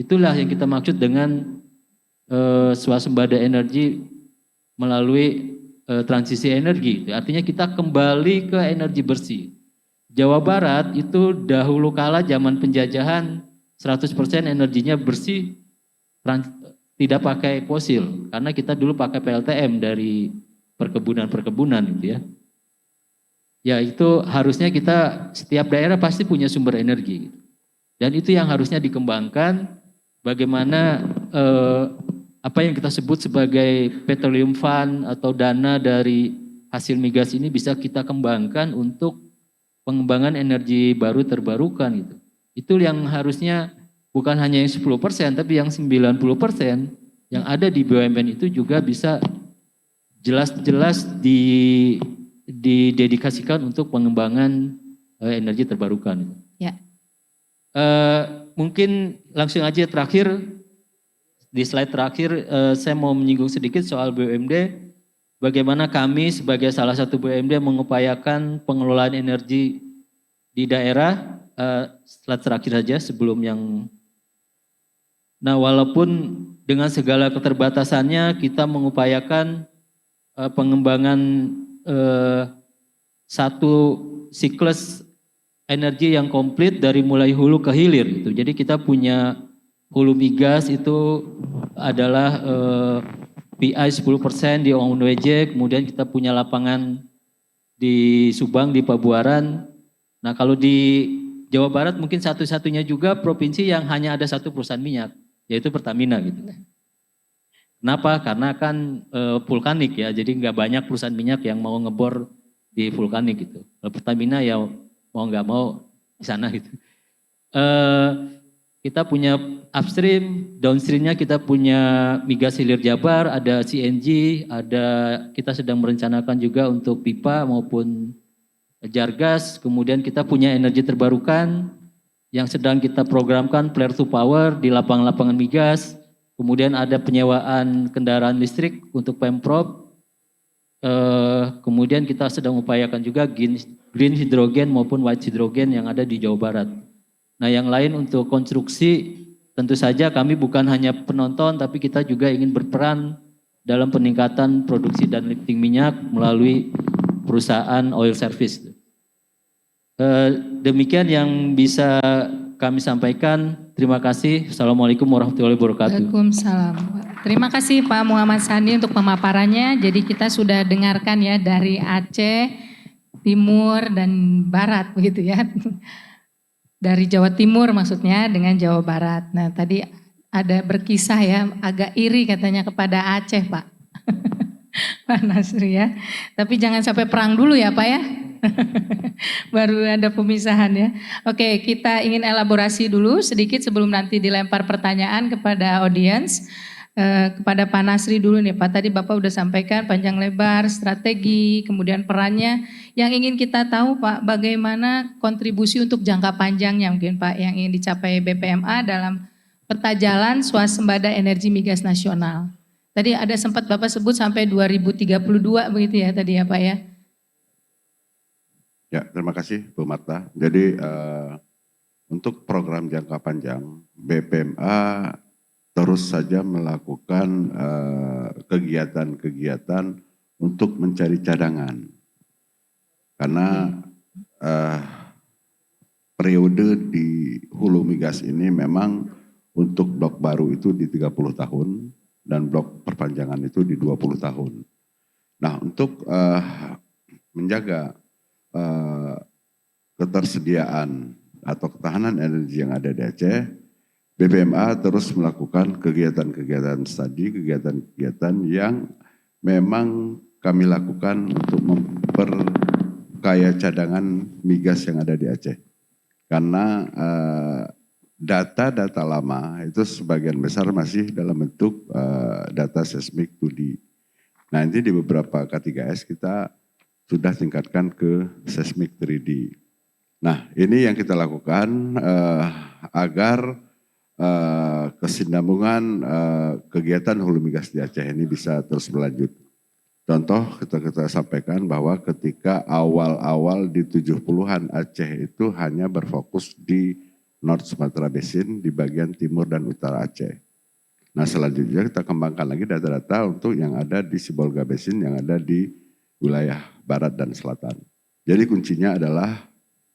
S5: Itulah yang kita maksud dengan swasembada energi melalui transisi energi. Artinya kita kembali ke energi bersih. Jawa Barat itu dahulu kala zaman penjajahan 100% energinya bersih, tidak pakai fosil. Karena kita dulu pakai PLTM dari perkebunan-perkebunan gitu ya. Ya itu harusnya kita setiap daerah pasti punya sumber energi. Dan itu yang harusnya dikembangkan bagaimana apa yang kita sebut sebagai petroleum fund atau dana dari hasil migas ini bisa kita kembangkan untuk pengembangan energi baru terbarukan gitu. Itu yang harusnya bukan hanya yang 10% tapi yang 90% yang ada di BUMN itu juga bisa jelas-jelas didedikasikan untuk pengembangan energi terbarukan.
S2: Ya.
S5: Mungkin langsung aja terakhir, di slide terakhir saya mau menyinggung sedikit soal BUMD. Bagaimana kami sebagai salah satu BUMD mengupayakan pengelolaan energi di daerah. Slide terakhir saja sebelum yang... Nah, walaupun dengan segala keterbatasannya kita mengupayakan pengembangan satu siklus energi yang komplit dari mulai hulu ke hilir gitu. Jadi kita punya hulu migas itu adalah PI 10% di ONWJ, kemudian kita punya lapangan di Subang, di Pabuaran. Nah, kalau di Jawa Barat mungkin satu-satunya juga provinsi yang hanya ada satu perusahaan minyak, yaitu Pertamina gitu. Kenapa? Karena kan vulkanik ya, jadi nggak banyak perusahaan minyak yang mau ngebor di vulkanik gitu. Kalau Pertamina ya mau nggak mau di sana gitu. Kita punya upstream, downstreamnya kita punya migas hilir Jabar, ada CNG, kita sedang merencanakan juga untuk pipa maupun Jargas. Kemudian kita punya energi terbarukan yang sedang kita programkan flare to power di lapangan-lapangan migas. Kemudian ada penyewaan kendaraan listrik untuk Pemprov. Kemudian kita sedang upayakan juga green hydrogen maupun white hydrogen yang ada di Jawa Barat. Nah, yang lain untuk konstruksi tentu saja kami bukan hanya penonton tapi kita juga ingin berperan dalam peningkatan produksi dan lifting minyak melalui perusahaan oil service. Demikian yang bisa kami sampaikan. Terima kasih. Assalamualaikum warahmatullahi wabarakatuh.
S2: Waalaikumsalam. Terima kasih Pak Muhammad Sandi untuk pemaparannya. Jadi kita sudah dengarkan ya dari Aceh, Timur dan Barat begitu ya. Dari Jawa Timur maksudnya dengan Jawa Barat. Nah tadi ada berkisah ya, agak iri katanya kepada Aceh Pak. Pak Nasri ya. Tapi jangan sampai perang dulu ya Pak ya. Baru ada pemisahan ya. Oke, kita ingin elaborasi dulu sedikit sebelum nanti dilempar pertanyaan kepada audiens. Kepada Pak Nasri dulu nih Pak, tadi Bapak udah sampaikan panjang lebar strategi, kemudian perannya. Yang ingin kita tahu Pak, bagaimana kontribusi untuk jangka panjangnya mungkin Pak yang ingin dicapai BPMA dalam peta jalan swasembada energi migas nasional. Tadi ada sempat Bapak sebut sampai 2032 begitu ya tadi ya Pak ya.
S3: Ya, terima kasih Bu Marta. Jadi untuk program jangka panjang, BPMA terus saja melakukan kegiatan-kegiatan untuk mencari cadangan. Karena periode di hulu migas ini memang untuk blok baru itu di 30 tahun dan blok perpanjangan itu di 20 tahun. Nah, untuk menjaga ketersediaan atau ketahanan energi yang ada di Aceh, BPMA terus melakukan kegiatan-kegiatan studi, kegiatan-kegiatan yang memang kami lakukan untuk memperkaya cadangan migas yang ada di Aceh. Karena data-data lama itu sebagian besar masih dalam bentuk data seismik 2D. Nah, nanti di beberapa K3S kita sudah tingkatkan ke seismik 3D. Nah, ini yang kita lakukan agar kesinambungan kegiatan hulu migas di Aceh ini bisa terus berlanjut. Contoh kita sampaikan bahwa ketika awal-awal di 70-an Aceh itu hanya berfokus di North Sumatra Basin di bagian timur dan utara Aceh. Nah, selanjutnya kita kembangkan lagi data-data untuk yang ada di Sibolga Basin yang ada di wilayah barat dan selatan. Jadi kuncinya adalah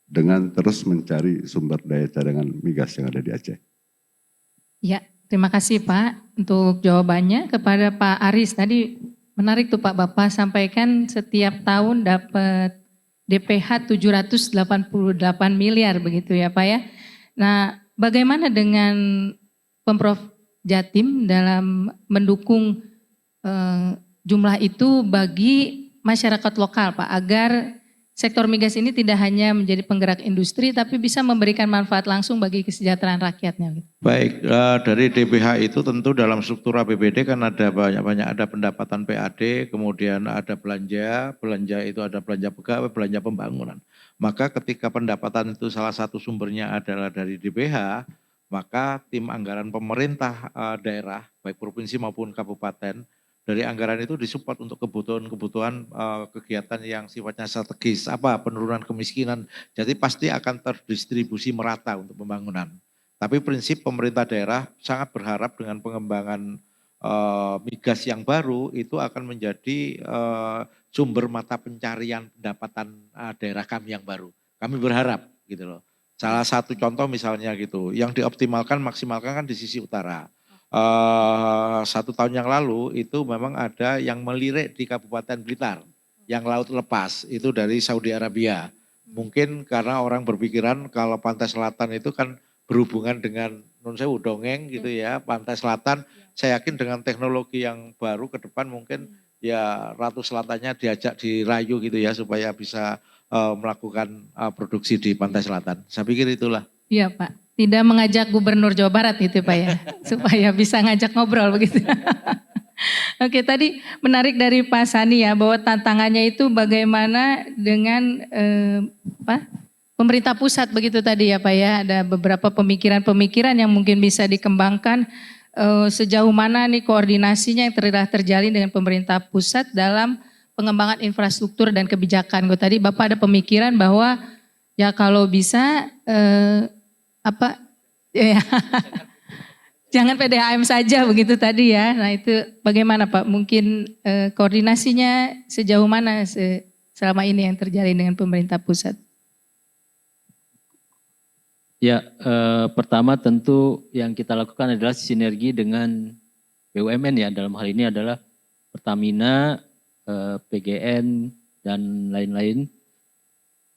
S3: dengan terus mencari sumber daya cadangan migas yang ada di Aceh.
S2: Ya, terima kasih Pak untuk jawabannya. Kepada Pak Aris tadi menarik tuh Pak, Bapak sampaikan setiap tahun dapat DPH 788 miliar begitu ya Pak ya. Nah, bagaimana dengan Pemprov Jatim dalam mendukung jumlah itu bagi masyarakat lokal Pak agar sektor migas ini tidak hanya menjadi penggerak industri tapi bisa memberikan manfaat langsung bagi kesejahteraan rakyatnya.
S4: Baik, dari DBH itu tentu dalam struktur APBD kan ada banyak-banyak, ada pendapatan PAD, kemudian ada belanja itu ada belanja pegawai, belanja pembangunan. Maka ketika pendapatan itu salah satu sumbernya adalah dari DBH, maka tim anggaran pemerintah daerah, baik provinsi maupun kabupaten, dari anggaran itu disupport untuk kebutuhan-kebutuhan kegiatan yang sifatnya strategis, penurunan kemiskinan. Jadi pasti akan terdistribusi merata untuk pembangunan. Tapi prinsip pemerintah daerah sangat berharap dengan pengembangan migas yang baru itu akan menjadi sumber mata pencarian pendapatan daerah kami yang baru. Kami berharap gitu loh. Salah satu contoh misalnya gitu, yang dioptimalkan maksimalkan kan di sisi utara. 1 tahun yang lalu itu memang ada yang melirik di Kabupaten Blitar, yang laut lepas itu dari Saudi Arabia. Mungkin karena orang berpikiran kalau pantai selatan itu kan berhubungan dengan nun sewu dongeng gitu ya, pantai selatan. Saya yakin dengan teknologi yang baru ke depan mungkin ya Ratu Selatannya diajak dirayu gitu ya supaya bisa melakukan produksi di pantai selatan. Saya pikir itulah.
S2: Iya Pak, tidak mengajak Gubernur Jawa Barat itu Pak ya, supaya bisa ngajak ngobrol begitu. Oke, tadi menarik dari Pak Sani ya, bahwa tantangannya itu bagaimana dengan pemerintah pusat begitu tadi ya Pak ya, ada beberapa pemikiran-pemikiran yang mungkin bisa dikembangkan sejauh mana nih koordinasinya yang telah terjalin dengan pemerintah pusat dalam pengembangan infrastruktur dan kebijakan. Tadi Bapak ada pemikiran bahwa ya kalau bisa ya, jangan PDAM saja begitu tadi ya. Nah itu bagaimana Pak? Mungkin koordinasinya sejauh mana selama ini yang terjalin dengan pemerintah pusat?
S5: Ya, pertama tentu yang kita lakukan adalah sinergi dengan BUMN ya. Dalam hal ini adalah Pertamina, PGN, dan lain-lain.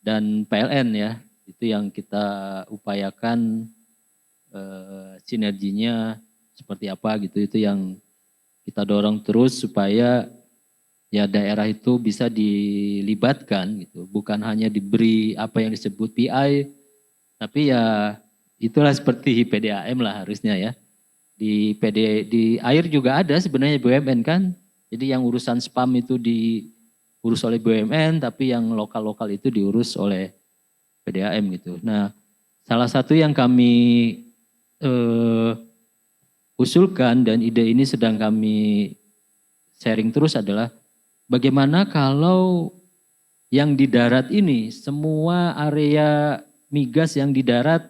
S5: Dan PLN ya. Itu yang kita upayakan sinerginya seperti apa gitu. Itu yang kita dorong terus supaya ya daerah itu bisa dilibatkan gitu. Bukan hanya diberi apa yang disebut PI, tapi ya itulah seperti PDAM lah harusnya ya. Di air juga ada sebenarnya BUMN kan. Jadi yang urusan spam itu diurus oleh BUMN, tapi yang lokal-lokal itu diurus oleh PDAM gitu. Nah, salah satu yang kami usulkan dan ide ini sedang kami sharing terus adalah bagaimana kalau yang di darat ini semua area migas yang di darat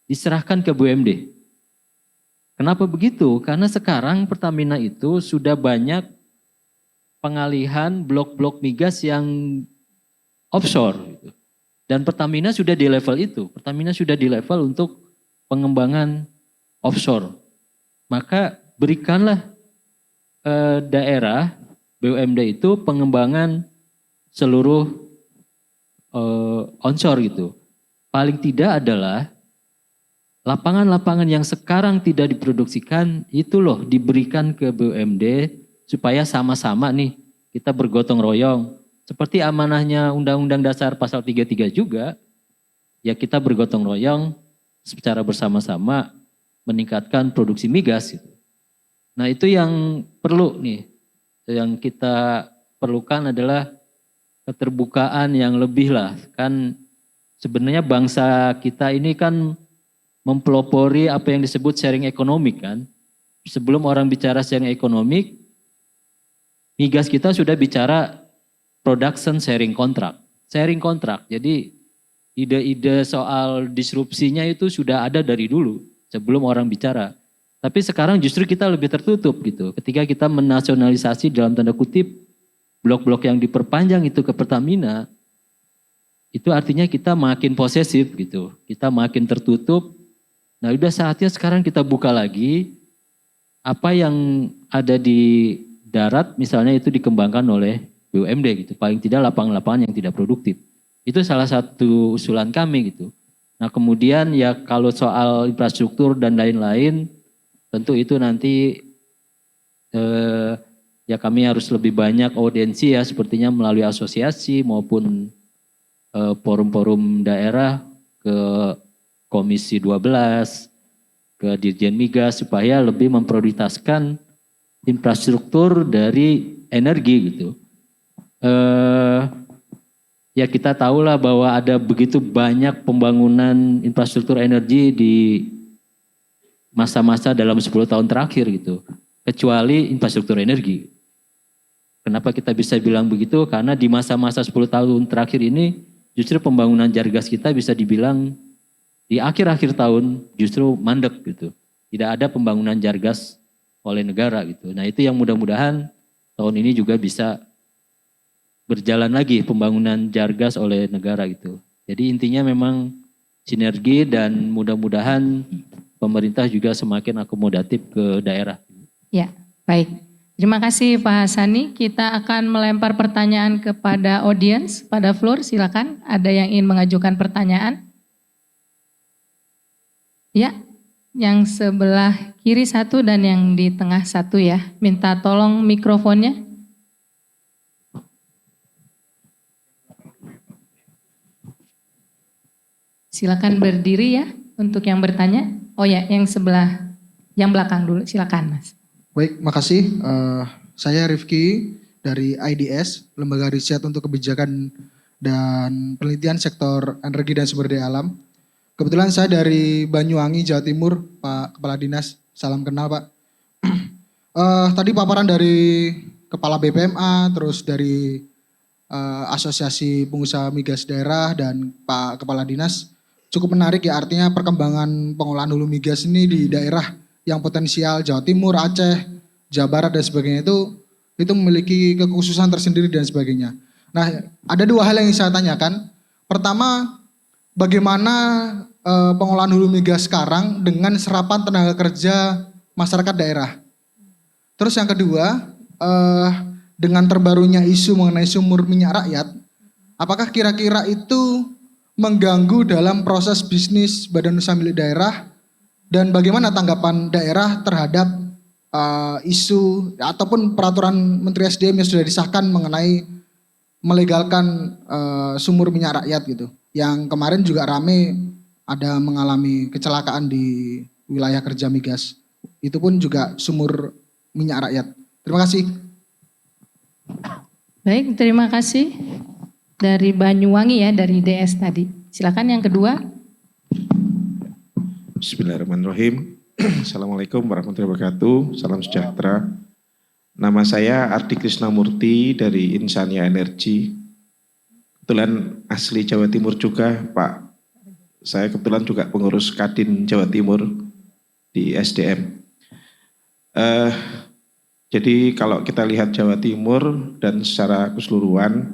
S5: diserahkan ke BUMD. Kenapa begitu? Karena sekarang Pertamina itu sudah banyak pengalihan blok-blok migas yang offshore gitu. Dan Pertamina sudah di level itu. Pertamina sudah di level untuk pengembangan offshore. Maka berikanlah daerah BUMD itu pengembangan seluruh onshore gitu. Paling tidak adalah lapangan-lapangan yang sekarang tidak diproduksikan itu loh diberikan ke BUMD supaya sama-sama nih kita bergotong royong. Seperti amanahnya Undang-Undang Dasar Pasal 33 juga, ya kita bergotong royong secara bersama-sama meningkatkan produksi migas gitu. Nah itu yang perlu nih, yang kita perlukan adalah keterbukaan yang lebih lah. Kan sebenarnya bangsa kita ini kan mempelopori apa yang disebut sharing ekonomik kan. Sebelum orang bicara sharing ekonomik, migas kita sudah bicara production sharing contract. Sharing contract, jadi ide-ide soal disrupsinya itu sudah ada dari dulu sebelum orang bicara. Tapi sekarang justru kita lebih tertutup gitu. Ketika kita menasionalisasi dalam tanda kutip blok-blok yang diperpanjang itu ke Pertamina, itu artinya kita makin posesif gitu. Kita makin tertutup. Nah udah saatnya sekarang kita buka lagi apa yang ada di darat misalnya itu dikembangkan oleh BUMD gitu. Paling tidak lapangan-lapangan yang tidak produktif. Itu salah satu usulan kami gitu. Nah kemudian ya kalau soal infrastruktur dan lain-lain tentu itu nanti ya kami harus lebih banyak audiensi ya sepertinya melalui asosiasi maupun forum-forum daerah, ke Komisi 12, ke Dirjen Migas supaya lebih memprioritaskan infrastruktur dari energi gitu. Ya kita tahulah bahwa ada begitu banyak pembangunan infrastruktur energi di masa-masa dalam 10 tahun terakhir gitu. Kecuali infrastruktur energi. Kenapa kita bisa bilang begitu? Karena di masa-masa 10 tahun terakhir ini justru pembangunan Jargas kita bisa dibilang di akhir-akhir tahun justru mandek gitu. Tidak ada pembangunan Jargas oleh negara gitu. Nah itu yang mudah-mudahan tahun ini juga bisa berjalan lagi pembangunan Jargas oleh negara gitu. Jadi intinya memang sinergi dan mudah-mudahan pemerintah juga semakin akomodatif ke daerah.
S2: Ya, baik. Terima kasih Pak Hasani. Kita akan melempar pertanyaan kepada audiens, pada floor silakan. Ada yang ingin mengajukan pertanyaan? Ya, yang sebelah kiri satu dan yang di tengah satu ya. Minta tolong mikrofonnya. Silakan berdiri ya untuk yang bertanya. Oh ya, yang sebelah, yang belakang dulu. Silakan Mas.
S6: Baik, makasih. Saya Rifki dari IDS, Lembaga Riset untuk Kebijakan dan Penelitian Sektor Energi dan Sumber Daya Alam. Kebetulan saya dari Banyuwangi, Jawa Timur, Pak Kepala Dinas. Salam kenal Pak. Tadi paparan dari Kepala BPMA, terus dari Asosiasi Pengusaha Migas Daerah dan Pak Kepala Dinas cukup menarik ya, artinya perkembangan pengolahan hulu migas ini di daerah yang potensial Jawa Timur, Aceh, Jawa Barat dan sebagainya itu memiliki kekhususan tersendiri dan sebagainya. Nah, ada dua hal yang ingin saya tanyakan. Pertama, bagaimana pengolahan hulu migas sekarang dengan serapan tenaga kerja masyarakat daerah? Terus yang kedua, dengan terbarunya isu mengenai sumur minyak rakyat, apakah kira-kira itu mengganggu dalam proses bisnis badan usaha milik daerah, dan bagaimana tanggapan daerah terhadap isu ataupun peraturan Menteri SDM yang sudah disahkan mengenai melegalkan sumur minyak rakyat gitu, yang kemarin juga rame ada mengalami kecelakaan di wilayah kerja migas, itu pun juga sumur minyak rakyat. Terima kasih.
S2: Baik, terima kasih. Dari Banyuwangi ya, dari DS tadi. Silakan yang kedua.
S7: Bismillahirrahmanirrahim. Assalamualaikum warahmatullahi wabarakatuh. Salam sejahtera. Nama saya Ardi Krisnamurti dari Insania Energi. Kebetulan asli Jawa Timur juga, Pak. Saya kebetulan juga pengurus Kadin Jawa Timur di SDM. Jadi kalau kita lihat Jawa Timur dan secara keseluruhan,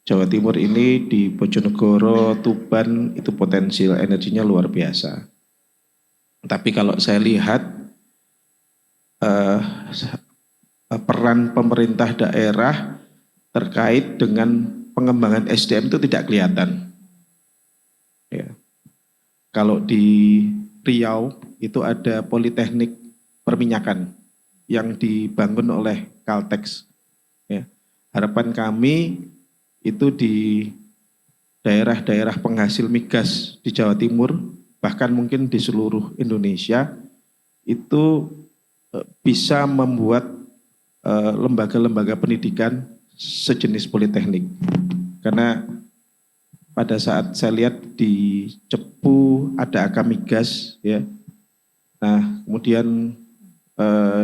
S7: Jawa Timur ini di Bojonegoro, Tuban itu potensial energinya luar biasa. Tapi kalau saya lihat peran pemerintah daerah terkait dengan pengembangan SDM itu tidak kelihatan. Ya. Kalau di Riau itu ada Politeknik Perminyakan yang dibangun oleh Caltex. Ya. Harapan kami itu di daerah-daerah penghasil migas di Jawa Timur, bahkan mungkin di seluruh Indonesia, itu bisa membuat lembaga-lembaga pendidikan sejenis politeknik. Karena pada saat saya lihat di Cepu ada AK Migas, ya. Nah, kemudian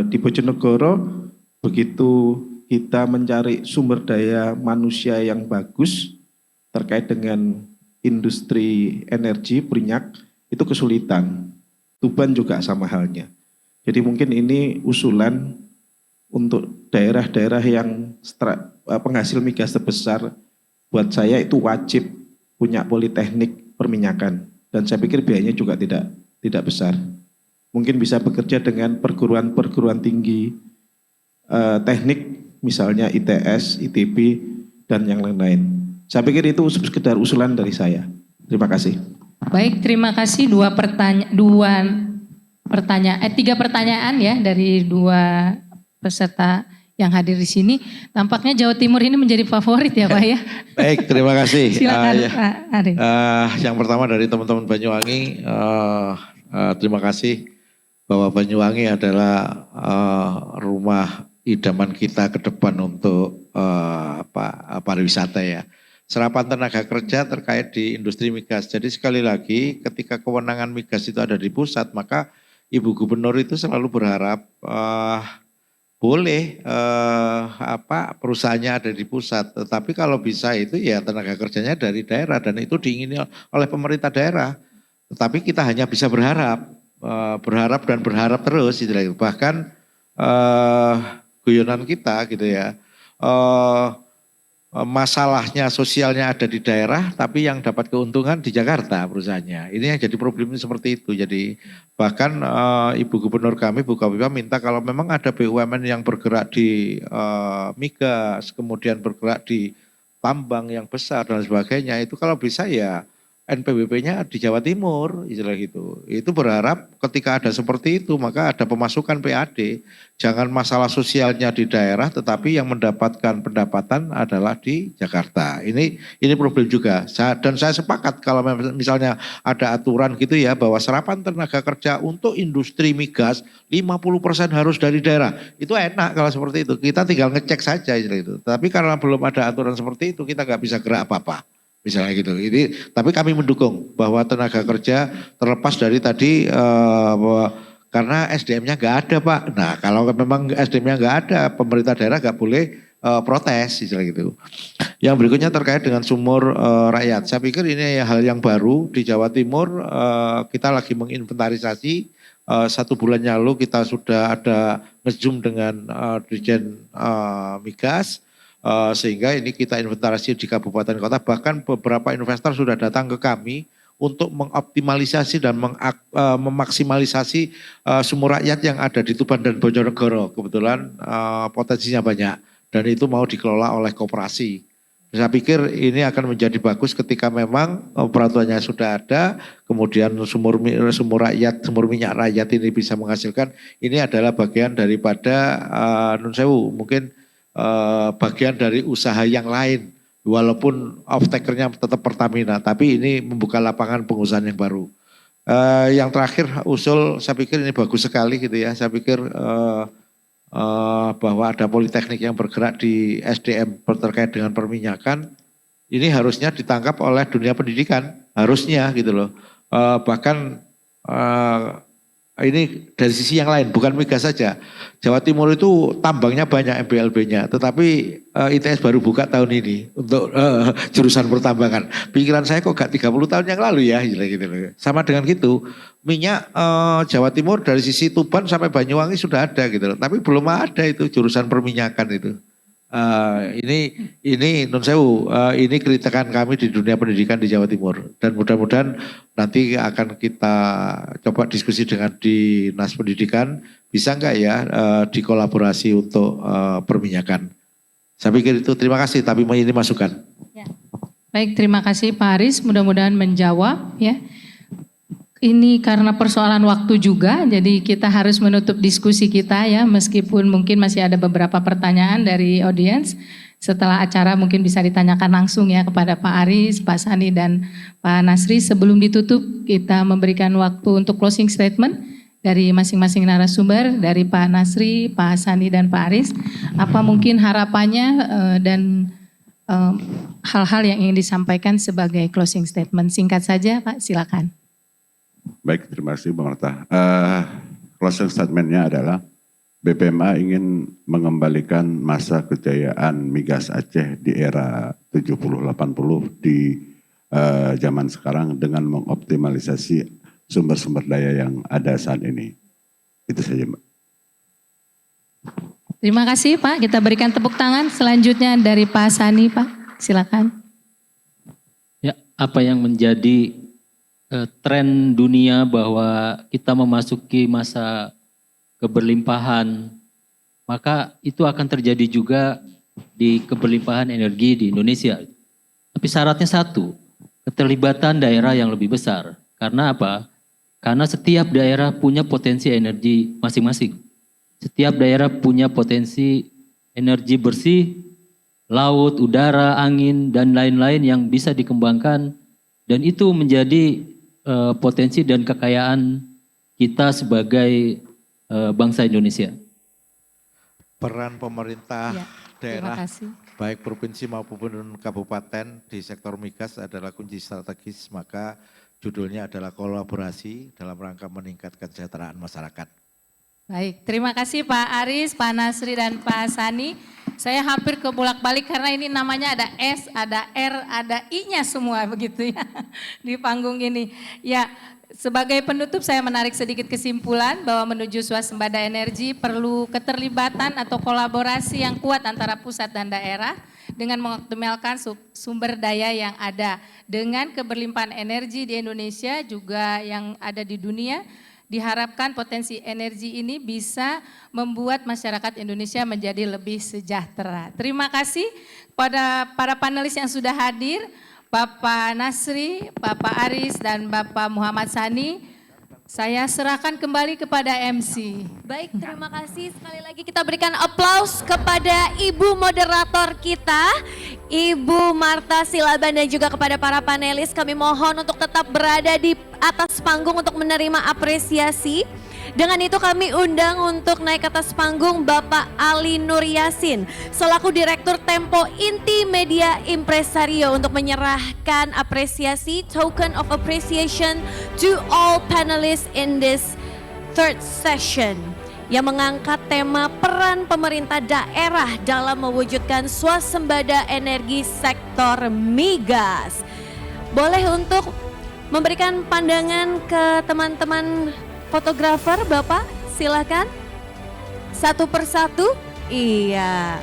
S7: di Bojonegoro begitu kita mencari sumber daya manusia yang bagus terkait dengan industri energi minyak itu kesulitan. Tuban juga sama halnya. Jadi mungkin ini usulan untuk daerah-daerah yang penghasil migas terbesar, buat saya itu wajib punya politeknik perminyakan, dan saya pikir biayanya juga tidak besar. Mungkin bisa bekerja dengan perguruan-perguruan tinggi teknik, misalnya ITS, ITB, dan yang lain-lain. Saya pikir itu sekedar usulan dari saya. Terima kasih.
S2: Baik, terima kasih. Tiga pertanyaan ya dari dua peserta yang hadir di sini. Tampaknya Jawa Timur ini menjadi favorit ya Pak ya.
S4: Baik, terima kasih.
S2: Silakan Pak Ari.
S4: Yang pertama dari teman-teman Banyuwangi, terima kasih bahwa Banyuwangi adalah rumah idaman kita ke depan untuk pariwisata ya. Serapan tenaga kerja terkait di industri migas. Jadi sekali lagi ketika kewenangan migas itu ada di pusat, maka Ibu Gubernur itu selalu berharap boleh perusahaannya ada di pusat, tetapi kalau bisa itu ya tenaga kerjanya dari daerah dan itu diingini oleh pemerintah daerah. Tetapi kita hanya bisa berharap, dan berharap terus gitu. Bahkan guyonan kita gitu ya. Masalahnya sosialnya ada di daerah, tapi yang dapat keuntungan di Jakarta perusahaannya. Ini yang jadi problemnya seperti itu. Jadi bahkan Ibu Gubernur kami, Bu Kofifa minta kalau memang ada BUMN yang bergerak di migas, kemudian bergerak di tambang yang besar dan sebagainya, itu kalau bisa ya NPWP-nya di Jawa Timur, istilah gitu. Itu berharap ketika ada seperti itu, maka ada pemasukan PAD. Jangan masalah sosialnya di daerah, tetapi yang mendapatkan pendapatan adalah di Jakarta. Ini problem juga. Dan saya sepakat kalau misalnya ada aturan gitu ya, bahwa serapan tenaga kerja untuk industri migas 50% harus dari daerah. Itu enak kalau seperti itu. Kita tinggal ngecek saja istilah itu. Tapi karena belum ada aturan seperti itu, kita nggak bisa gerak apa-apa. Misalnya gitu. Tapi kami mendukung bahwa tenaga kerja terlepas dari tadi karena SDM-nya nggak ada Pak. Nah kalau memang SDM-nya nggak ada, pemerintah daerah nggak boleh protes istilah gitu. Yang berikutnya terkait dengan sumur rakyat. Saya pikir ini hal yang baru di Jawa Timur. Kita lagi menginventarisasi. 1 bulan yang lalu kita sudah ada nge-zoom dengan Dirjen Migas. Sehingga ini kita inventarisasi di kabupaten kota, bahkan beberapa investor sudah datang ke kami untuk mengoptimalisasi dan memaksimalisasi sumur rakyat yang ada di Tuban dan Bojonegoro. Kebetulan potensinya banyak dan itu mau dikelola oleh koperasi. Saya pikir ini akan menjadi bagus ketika memang peraturannya sudah ada, kemudian sumur minyak rakyat ini bisa menghasilkan. Ini adalah bagian daripada nun sewu, mungkin bagian dari usaha yang lain, walaupun off-takernya tetap Pertamina, tapi ini membuka lapangan pengusahaan yang baru. Yang terakhir usul, saya pikir ini bagus sekali gitu ya. Saya pikir bahwa ada politeknik yang bergerak di SDM terkait dengan perminyakan, ini harusnya ditangkap oleh dunia pendidikan, harusnya gitu loh. Bahkan ini dari sisi yang lain, bukan migas saja. Jawa Timur itu tambangnya banyak MBLB-nya, tetapi ITS baru buka tahun ini untuk jurusan pertambangan. Pikiran saya kok gak 30 tahun yang lalu ya, gitu. Sama dengan gitu, minyak Jawa Timur dari sisi Tuban sampai Banyuwangi sudah ada gitu, tapi belum ada itu jurusan perminyakan itu. Ini nun sewu, ini kritikan kami di dunia pendidikan di Jawa Timur dan mudah-mudahan nanti akan kita coba diskusi dengan Dinas Pendidikan, bisa enggak ya dikolaborasi untuk perminyakan. Saya pikir itu, terima kasih, tapi ini masukan.
S2: Ya. Baik, terima kasih Pak Aris, mudah-mudahan menjawab ya. Ini karena persoalan waktu juga, jadi kita harus menutup diskusi kita ya, meskipun mungkin masih ada beberapa pertanyaan dari audiens. Setelah acara mungkin bisa ditanyakan langsung ya kepada Pak Aris, Pak Sani, dan Pak Nasri. Sebelum ditutup, kita memberikan waktu untuk closing statement dari masing-masing narasumber, dari Pak Nasri, Pak Sani, dan Pak Aris. Apa mungkin harapannya dan hal-hal yang ingin disampaikan sebagai closing statement. Singkat saja Pak, silakan.
S3: Baik, terima kasih Bang Marta. Closing statement-nya adalah BPMA ingin mengembalikan masa kejayaan migas Aceh di era 70-80 di zaman sekarang dengan mengoptimalisasi sumber-sumber daya yang ada saat ini. Itu saja Mbak.
S2: Terima kasih Pak, kita berikan tepuk tangan. Selanjutnya dari Pak Sani Pak, silakan.
S5: Ya, apa yang menjadi tren dunia bahwa kita memasuki masa keberlimpahan, maka itu akan terjadi juga di keberlimpahan energi di Indonesia. Tapi syaratnya satu, keterlibatan daerah yang lebih besar. Karena apa? Karena setiap daerah punya potensi energi masing-masing. Setiap daerah punya potensi energi bersih, laut, udara, angin, dan lain-lain yang bisa dikembangkan. Dan itu menjadi potensi dan kekayaan kita sebagai bangsa Indonesia.
S4: Peran pemerintah
S2: Ya, terima
S4: daerah,
S2: kasih.
S4: baik provinsi maupun kabupaten di sektor migas adalah kunci strategis, maka judulnya adalah kolaborasi dalam rangka meningkatkan kesejahteraan masyarakat.
S2: Baik, terima kasih Pak Aris, Pak Nasri, dan Pak Sani. Saya hampir kebolak-balik karena ini namanya ada S, ada R, ada I-nya semua begitu ya di panggung ini. Ya, sebagai penutup saya menarik sedikit kesimpulan bahwa menuju swasembada energi perlu keterlibatan atau kolaborasi yang kuat antara pusat dan daerah dengan mengoptimalkan sumber daya yang ada. Dengan keberlimpahan energi di Indonesia juga yang ada di dunia, diharapkan potensi energi ini bisa membuat masyarakat Indonesia menjadi lebih sejahtera. Terima kasih kepada para panelis yang sudah hadir, Bapak Nasri, Bapak Aris, dan Bapak Muhammad Sani. Saya serahkan kembali kepada MC.
S1: Baik, terima kasih. Sekali lagi kita berikan aplaus kepada Ibu moderator kita, Ibu Marta Silaban, dan juga kepada para panelis. Kami mohon untuk tetap berada di atas panggung untuk menerima apresiasi. Dengan itu kami undang untuk naik ke atas panggung Bapak Ali Nur Yasin selaku Direktur Tempo Inti Media Impresario untuk menyerahkan apresiasi, token of appreciation to all panelists in this third session yang mengangkat tema peran pemerintah daerah dalam mewujudkan swasembada energi sektor migas. Boleh untuk memberikan pandangan ke teman-teman fotografer, Bapak, silakan. Satu persatu. Iya.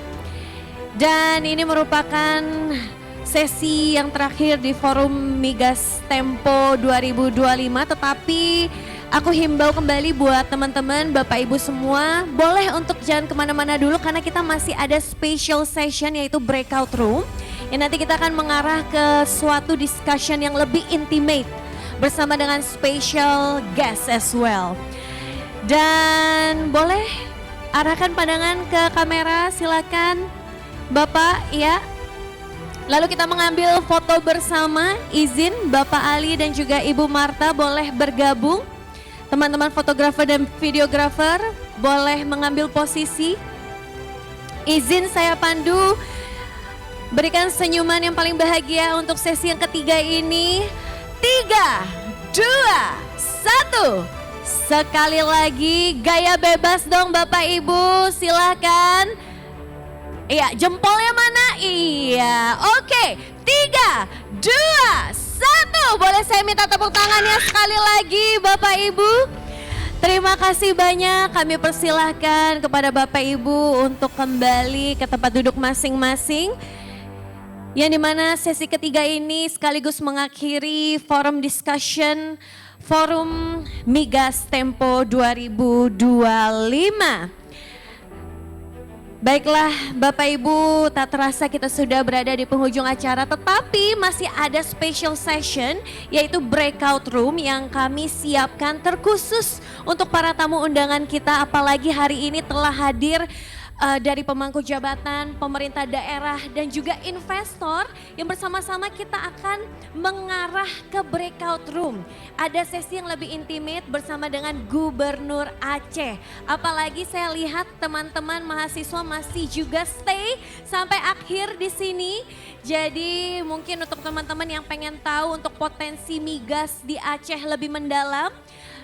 S1: Dan ini merupakan sesi yang terakhir di Forum Migas Tempo 2025, tetapi aku himbau kembali buat teman-teman, Bapak Ibu semua, boleh untuk jangan kemana-mana dulu karena kita masih ada special session yaitu breakout room. Yang nanti kita akan mengarah ke suatu discussion yang lebih intimate bersama dengan special guest as well. Dan boleh arahkan pandangan ke kamera, silakan Bapak, ya. Lalu kita mengambil foto bersama, izin Bapak Ali dan juga Ibu Marta boleh bergabung. Teman-teman fotografer dan videografer boleh mengambil posisi. Izin saya pandu, berikan senyuman yang paling bahagia untuk sesi yang ketiga ini. 3, 2, 1. Sekali lagi gaya bebas dong Bapak Ibu, silakan. Iya, jempolnya mana? Iya, oke. 3, 2, 1. Boleh saya minta tepuk tangannya sekali lagi Bapak Ibu? Terima kasih banyak, kami persilahkan kepada Bapak Ibu untuk kembali ke tempat duduk masing-masing. Yang dimana sesi ketiga ini sekaligus mengakhiri forum discussion Forum Migas Tempo 2025. Baiklah Bapak Ibu, tak terasa kita sudah berada di penghujung acara, tetapi masih ada special session yaitu breakout room yang kami siapkan terkhusus untuk para tamu undangan kita, apalagi hari ini telah hadir dari pemangku jabatan, pemerintah daerah dan juga investor yang bersama-sama kita akan mengarah ke breakout room. Ada sesi yang lebih intimate bersama dengan Gubernur Aceh. Apalagi saya lihat teman-teman mahasiswa masih juga stay sampai akhir di sini. Jadi mungkin untuk teman-teman yang pengen tahu untuk potensi migas di Aceh lebih mendalam,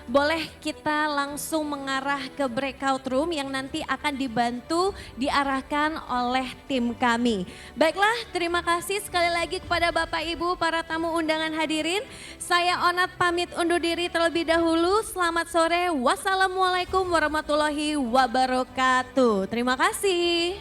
S1: boleh kita langsung mengarah ke breakout room yang nanti akan dibantu diarahkan oleh tim kami. Baiklah, terima kasih sekali lagi kepada Bapak Ibu para tamu undangan hadirin. Saya Onat pamit undur diri terlebih dahulu. Selamat sore. Wassalamualaikum warahmatullahi wabarakatuh. Terima kasih.